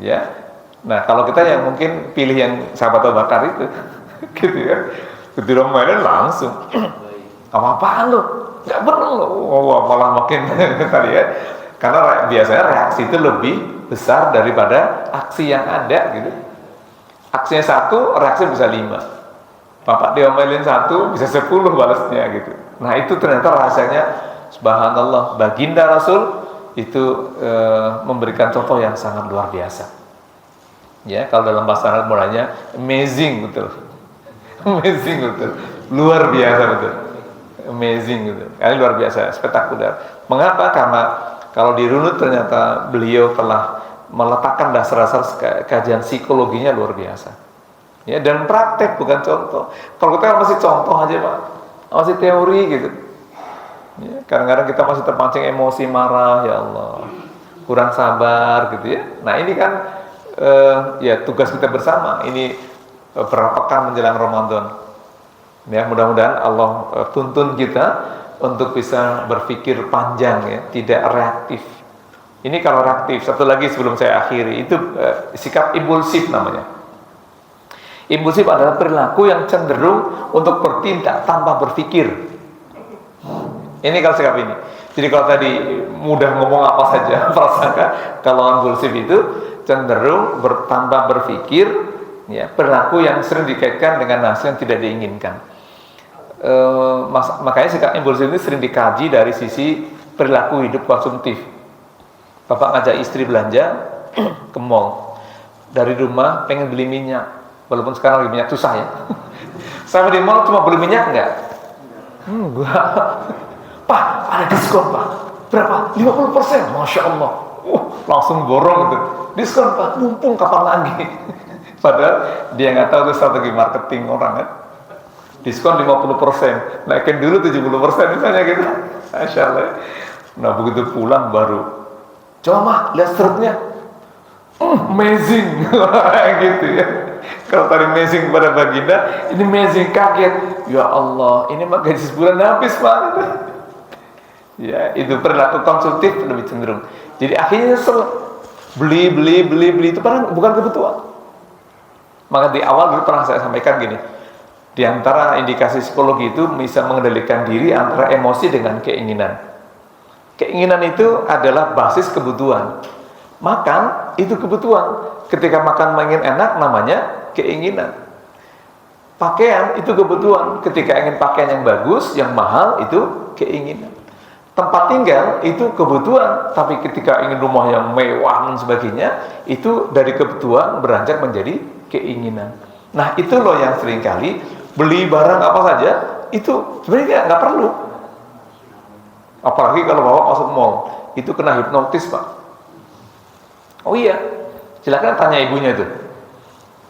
Ya, nah kalau kita yang mungkin pilih yang sahabat Abu Bakar itu, gitu ya, ketika mainan langsung, apa-apaan lo, nggak bener lo, oh malah makin tadi ya, karena biasanya reaksi itu lebih besar daripada aksi yang ada gitu. Aksinya satu, reaksi bisa 5. Bapak diomelin 1, bisa 10 balasnya gitu. Nah itu ternyata rasanya subhanallah, baginda Rasul itu memberikan contoh yang sangat luar biasa. Ya, kalau dalam bahasa Arab mulanya amazing betul. Amazing betul. Luar biasa betul. Amazing betul. Ini luar biasa, spektakuler. Mengapa? Karena kalau dirunut ternyata beliau telah meletakkan dasar-dasar kajian psikologinya luar biasa. Ya, dan praktek bukan contoh. Kalau kita masih contoh aja, Pak. Masih teori gitu. Ya, kadang-kadang kita masih terpancing emosi, marah, ya Allah, kurang sabar gitu ya. Nah ini kan ya tugas kita bersama. Ini berapa pekan menjelang Ramadan. Ya mudah-mudahan Allah tuntun kita untuk bisa berpikir panjang ya, tidak reaktif. Ini kalau reaktif. Satu lagi sebelum saya akhiri, itu sikap impulsif namanya. Impulsif adalah perilaku yang cenderung untuk bertindak tanpa berpikir. Ini kalau sikap ini. Jadi kalau tadi mudah ngomong apa saja, prasangka, kalau impulsif itu cenderung tanpa berpikir, ya, perilaku yang sering dikaitkan dengan hasil yang tidak diinginkan. Makanya sikap impulsif ini sering dikaji dari sisi perilaku hidup konsumtif. Bapak ngajak istri belanja ke mall, dari rumah pengen beli minyak, walaupun sekarang lagi minyak susah ya. Sampai di mall cuma beli minyak enggak? Enggak. Pak, ada diskon Pak. Berapa? 50%. Masya Allah. Langsung borong itu. Diskon Pak, mumpung kapan lagi. Padahal dia nggak tahu itu strategi marketing orang kan. Diskon 50%, naikin dulu 70% misalnya gitu. Masya Allah. Nah begitu pulang baru, coba Mak, lihat struknya. Amazing. Gitu ya. Kalau tadi amazing pada baginda, ini amazing, kaget. Ya Allah, ini mah gaji sebulan habis Pak. Ya, itu perilaku konsumtif lebih cenderung. Jadi akhirnya beli itu padahal bukan kebutuhan. Maka di awal dulu pernah saya sampaikan gini, di antara indikasi psikologi itu bisa mengendalikan diri antara emosi dengan keinginan. Keinginan itu adalah basis kebutuhan. Makan itu kebutuhan. Ketika makan ingin enak namanya keinginan. Pakaian itu kebutuhan. Ketika ingin pakaian yang bagus, yang mahal itu keinginan. Tempat tinggal itu kebutuhan, tapi ketika ingin rumah yang mewah dan sebagainya, itu dari kebutuhan beranjak menjadi keinginan. Nah itu loh yang seringkali beli barang apa saja itu sebenarnya nggak perlu. Apalagi kalau bawa masuk mall, itu kena hipnotis Pak. Oh iya, silakan tanya ibunya tuh.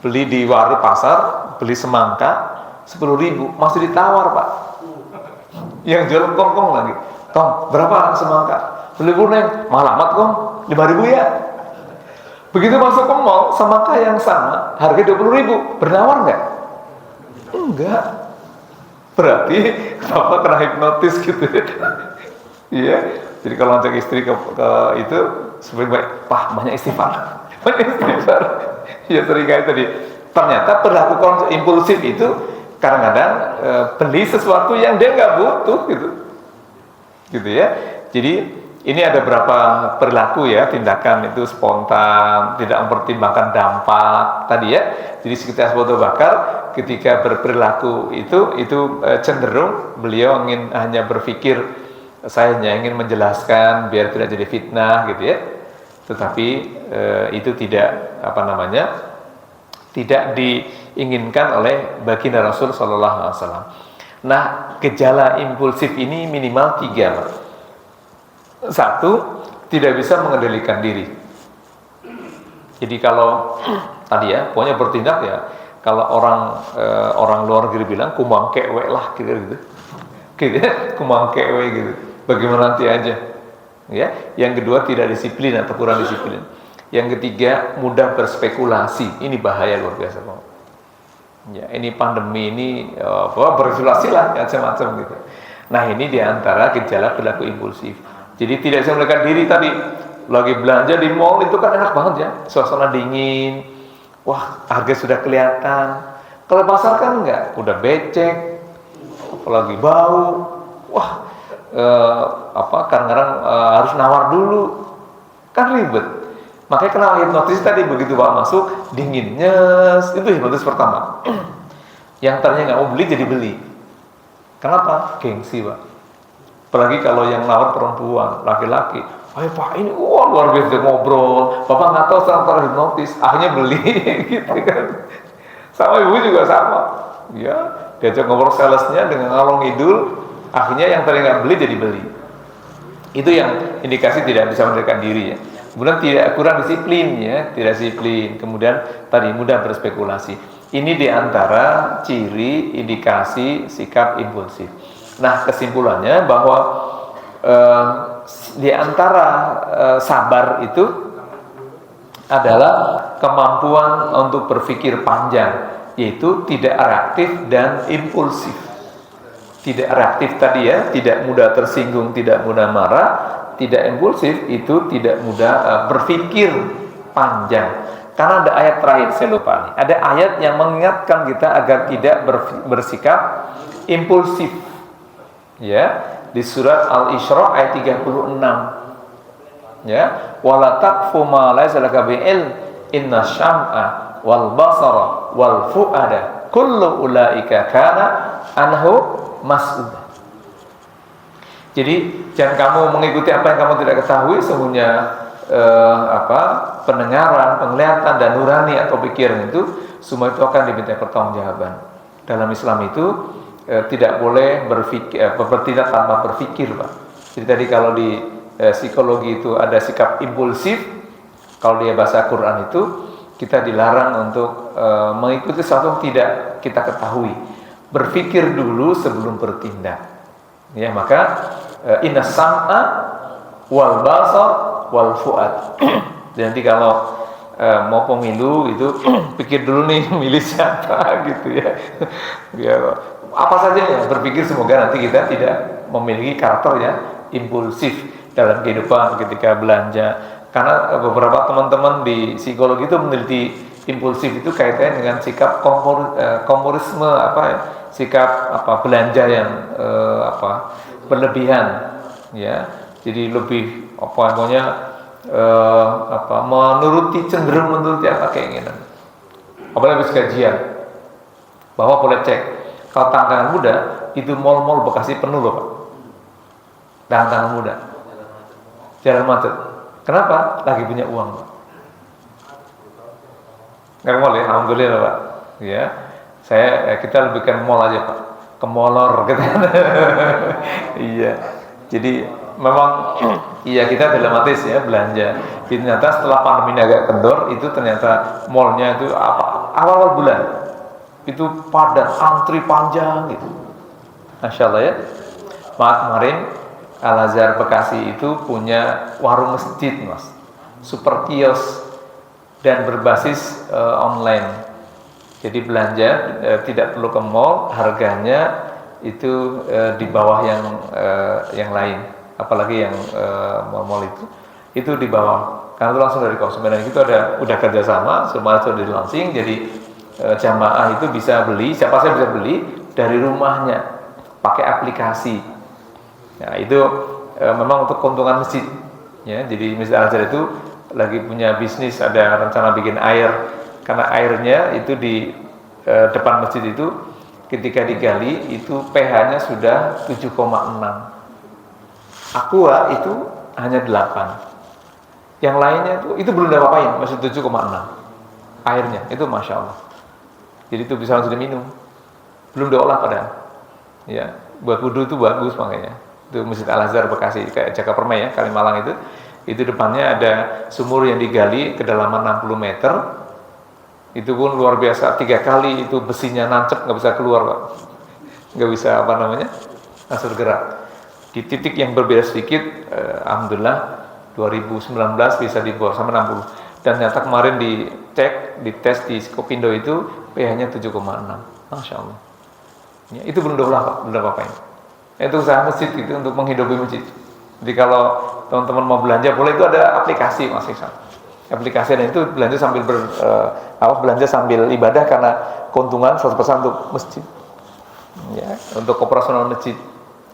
Beli di warung pasar, beli semangka 10.000, masih ditawar Pak. Yang jual kongkong lagi. Kong, berapa semangka? Beli Neng, mahal amat Kong, 5.000 ya. Begitu masuk ke mall, semangka yang sama, harga 20.000, bernawar nggak? Enggak. Berarti kenapa kena hipnotis gitu? Iya. Jadi kalau ngajak istri ke itu sebenarnya baik, Pak, banyak istighfar. Banyak istighfar. Ya sering kayak tadi. Ternyata perilaku impulsif itu kadang-kadang beli sesuatu yang dia nggak butuh gitu ya. Jadi ini ada beberapa perilaku ya, tindakan itu spontan, tidak mempertimbangkan dampak tadi ya. Jadi seperti Abu Bakar ketika berperilaku itu cenderung beliau ingin hanya berpikir, saya hanya ingin menjelaskan biar tidak jadi fitnah gitu ya. Tetapi itu tidak tidak diinginkan oleh baginda Rasul Shallallahu Alaihi Wasallam. Nah, gejala impulsif ini minimal 3 Pak. 1, tidak bisa mengendalikan diri. Jadi kalau tadi ya, pokoknya bertindak ya, kalau orang luar negeri bilang kumangkewe lah gitu ya, kumangkewe gitu. Bagaimana nanti aja. Ya, yang kedua tidak disiplin atau kurang disiplin. Yang ketiga mudah berspekulasi. Ini bahaya luar biasa Pak. Ya, ini pandemi ini berisolasi lah macam-macam gitu. Nah, ini diantara gejala perilaku impulsif. Jadi tidak bisa mengendalikan diri tadi. Lagi belanja di mall itu kan enak banget ya, suasana dingin. Wah, harga sudah kelihatan. Kalau pasar kan enggak, udah becek, apalagi bau. Wah, kadang-kadang harus nawar dulu. Kan ribet. Makanya kenapa hipnotis tadi begitu Pak masuk dinginnya, itu hipnotis pertama. Yang tadinya nggak mau beli jadi beli. Kenapa? Gengsi Pak. Apalagi kalau yang nawar perempuan, laki-laki. Ayo Pak, ini luar biasa ngobrol. Bapak nggak tahu sekarang hipnotis, akhirnya beli gitu kan. Sama ibu juga sama. Ya, diajak ngobrol salesnya dengan ngalong ngidul, akhirnya yang tadi nggak beli jadi beli. Itu yang indikasi tidak bisa mengendalikan diri ya. Kemudian kurang disiplin ya, tidak disiplin. Kemudian tadi mudah berspekulasi. Ini diantara ciri indikasi sikap impulsif. Nah, kesimpulannya bahwa diantara sabar itu adalah kemampuan untuk berpikir panjang, yaitu tidak reaktif dan impulsif. Tidak reaktif tadi ya, tidak mudah tersinggung, tidak mudah marah. Tidak impulsif itu tidak mudah berpikir panjang. Karena ada ayat terakhir, saya lupa nih. Ada ayat yang mengingatkan kita agar tidak bersikap impulsif. Ya, di surat Al-Isra ayat 36. Ya, wala taqfu ma laysa laka bi'ilm inna syam'a wal basara wal fu'ada kullu ulaika kana anhu mas'ula. Jadi jangan kamu mengikuti apa yang kamu tidak ketahui. Sesungguhnya pendengaran, penglihatan dan nurani atau pikiran itu semua itu akan diminta pertanggungjawaban. dalam Islam itu tidak boleh bertindak tanpa berpikir, Pak. Jadi tadi kalau di psikologi itu ada sikap impulsif, kalau dia bahasa Quran itu kita dilarang untuk mengikuti sesuatu yang tidak kita ketahui. Berpikir dulu sebelum bertindak. Ya, maka inna sam'a wal basar wal fuad. Jadi kalau mau pemilu itu pikir dulu nih milih siapa gitu ya. Ya, apa saja ya berpikir, semoga nanti kita tidak memiliki karakter yang impulsif dalam kehidupan ketika belanja. Karena beberapa teman-teman di psikologi itu meneliti impulsif itu kaitannya dengan sikap komunisme, sikap belanja yang berlebihan, ya. Jadi lebih cenderung menuruti keinginan. Apalagi habis gajian, bahwa boleh cek kalau tangan muda itu mal-mal Bekasi penuh loh, Pak. Tangan muda, jalan macet. Kenapa? Lagi punya uang, Pak. Nggak mal ya, alhamdulillah, Pak. Ya, kita lebih ke mall aja, Pak. Ke molor gitu. Iya. Jadi memang iya kita dilematis ya belanja. Jadi ternyata setelah pandemi agak kendor itu ternyata mallnya itu awal bulan itu padat, antri panjang gitu. Masya Allah ya. Kemarin Al Azhar Bekasi itu punya warung masjid, Mas, super kios dan berbasis online. Jadi belanja tidak perlu ke mall, harganya itu di bawah yang lain, apalagi yang mall-mall itu di bawah. Karena itu langsung dari konsumen, dan itu udah kerjasama, semua sudah di launching. Jadi jamaah itu bisa beli, siapa saja bisa beli dari rumahnya pakai aplikasi. Nah itu memang untuk keuntungan masjid, ya. Jadi Masjid Al Azhar itu lagi punya bisnis, ada rencana bikin air, karena airnya itu di depan masjid itu ketika digali itu pH-nya sudah 7,6. Aqua itu hanya 8. Yang lainnya itu belum diapa-apain, masih 7,6 airnya. Itu Masya Allah. Jadi itu bisa langsung diminum, belum diolah padahal. Ya, buat wudhu itu bagus makanya. Itu Masjid Al Azhar Bekasi, kayak Jaka Permai ya, Kalimalang itu depannya ada sumur yang digali kedalaman 60 meter. Itu pun luar biasa, 3 kali itu besinya nancep, nggak bisa keluar, Pak. Nggak bisa langsung gerak. Di titik yang berbeda sedikit, alhamdulillah 2019 bisa di bawah sama 60. Dan ternyata kemarin dites di Skopindo itu pH-nya 7,6. Masya Allah. Ya, itu belum diolah, Pak, belum apa-apain. Itu usaha masjid gitu untuk menghidupi masjid. Jadi kalau teman-teman mau belanja boleh, itu ada aplikasi, Mas Iksan. Aplikasi, dan itu belanja sambil belanja sambil ibadah, karena keuntungan 100% untuk masjid. Ya, untuk operasional masjid.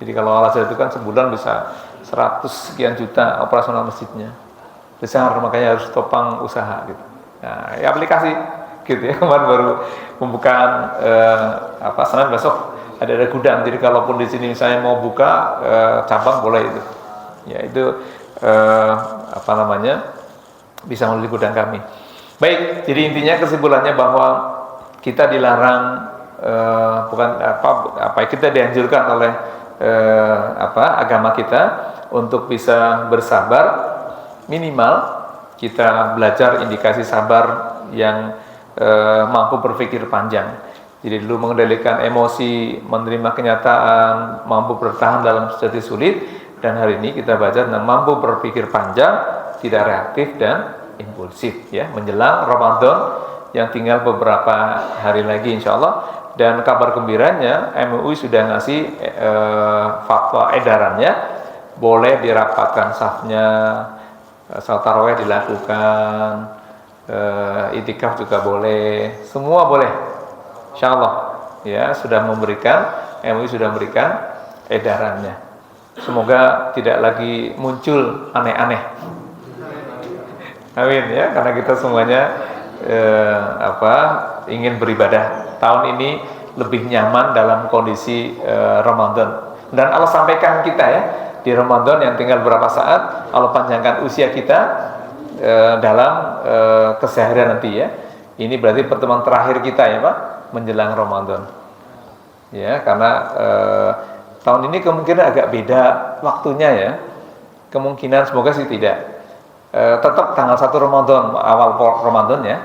Jadi kalau Al Azhar itu kan sebulan bisa 100 sekian juta operasional masjidnya. Besar, makanya harus topang usaha gitu. Nah, ya aplikasi gitu ya. Kemarin baru pembukaan Senin besok ada gudang. Jadi kalaupun di sini saya mau buka cabang boleh itu. Ya itu bisa melalui gudang kami. Baik, jadi intinya kesimpulannya bahwa kita dilarang kita dianjurkan oleh agama kita untuk bisa bersabar, minimal kita belajar indikasi sabar yang mampu berpikir panjang. Jadi dulu mengendalikan emosi, menerima kenyataan, mampu bertahan dalam situasi sulit, dan hari ini kita baca tentang mampu berpikir panjang, tidak reaktif dan impulsif, ya, menjelang Ramadan yang tinggal beberapa hari lagi insya Allah. Dan kabar gembiranya MUI sudah ngasih fatwa edarannya, boleh dirapatkan safnya, salat tarawih dilakukan, itikaf juga boleh, semua boleh insya Allah, ya. MUI sudah memberikan edarannya. Semoga tidak lagi muncul aneh-aneh. Amin ya, karena kita semuanya ingin beribadah. Tahun ini lebih nyaman dalam kondisi Ramadan. Dan Allah sampaikan kita ya, di Ramadan yang tinggal berapa saat, Allah panjangkan usia kita dalam keseharian nanti ya. Ini berarti pertemuan terakhir kita ya Pak, menjelang Ramadan. ya, karena tahun ini kemungkinan agak beda waktunya ya. Kemungkinan semoga sih tidak. Tetap tanggal 1 Ramadan, awal Ramadan ya.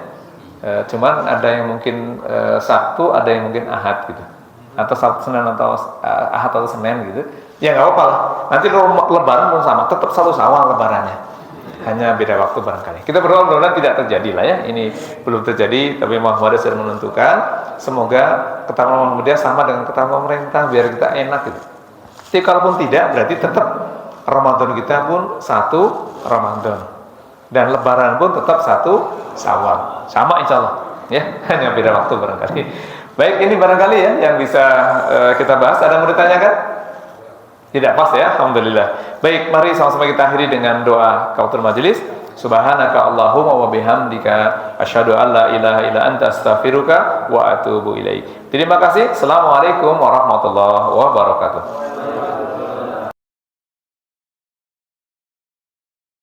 Cuman ada yang mungkin Sabtu, ada yang mungkin Ahad gitu. Atau Sabtu, Senin atau Ahad atau Senin gitu. Ya nggak apa-apa lah. Nanti Lebaran pun sama, tetap 1 Syawal Lebarannya. Hanya beda waktu barangkali. Kita berdoa mudah-mudahan tidak terjadi lah ya. Ini belum terjadi, tapi Muhammadiyah sudah menentukan. Semoga ketahuan Muhammadiyah sama dengan ketahuan pemerintah, biar kita enak gitu. Tapi kalaupun tidak, berarti tetap Ramadan kita pun 1 Ramadan. Dan Lebaran pun tetap 1 Syawal, sama insya Allah ya, hanya beda waktu barangkali. Baik, ini barangkali ya yang bisa kita bahas. Ada yang mau ditanyakan? Tidak pas ya, alhamdulillah. Baik, mari sama-sama kita akhiri dengan doa kafaratul majelis. Subhanaka Allahumma wa bihamdika asyhadu an la ilaha illa anta astaghfiruka wa atubu ilaik. Terima kasih. Assalamualaikum warahmatullahi wabarakatuh.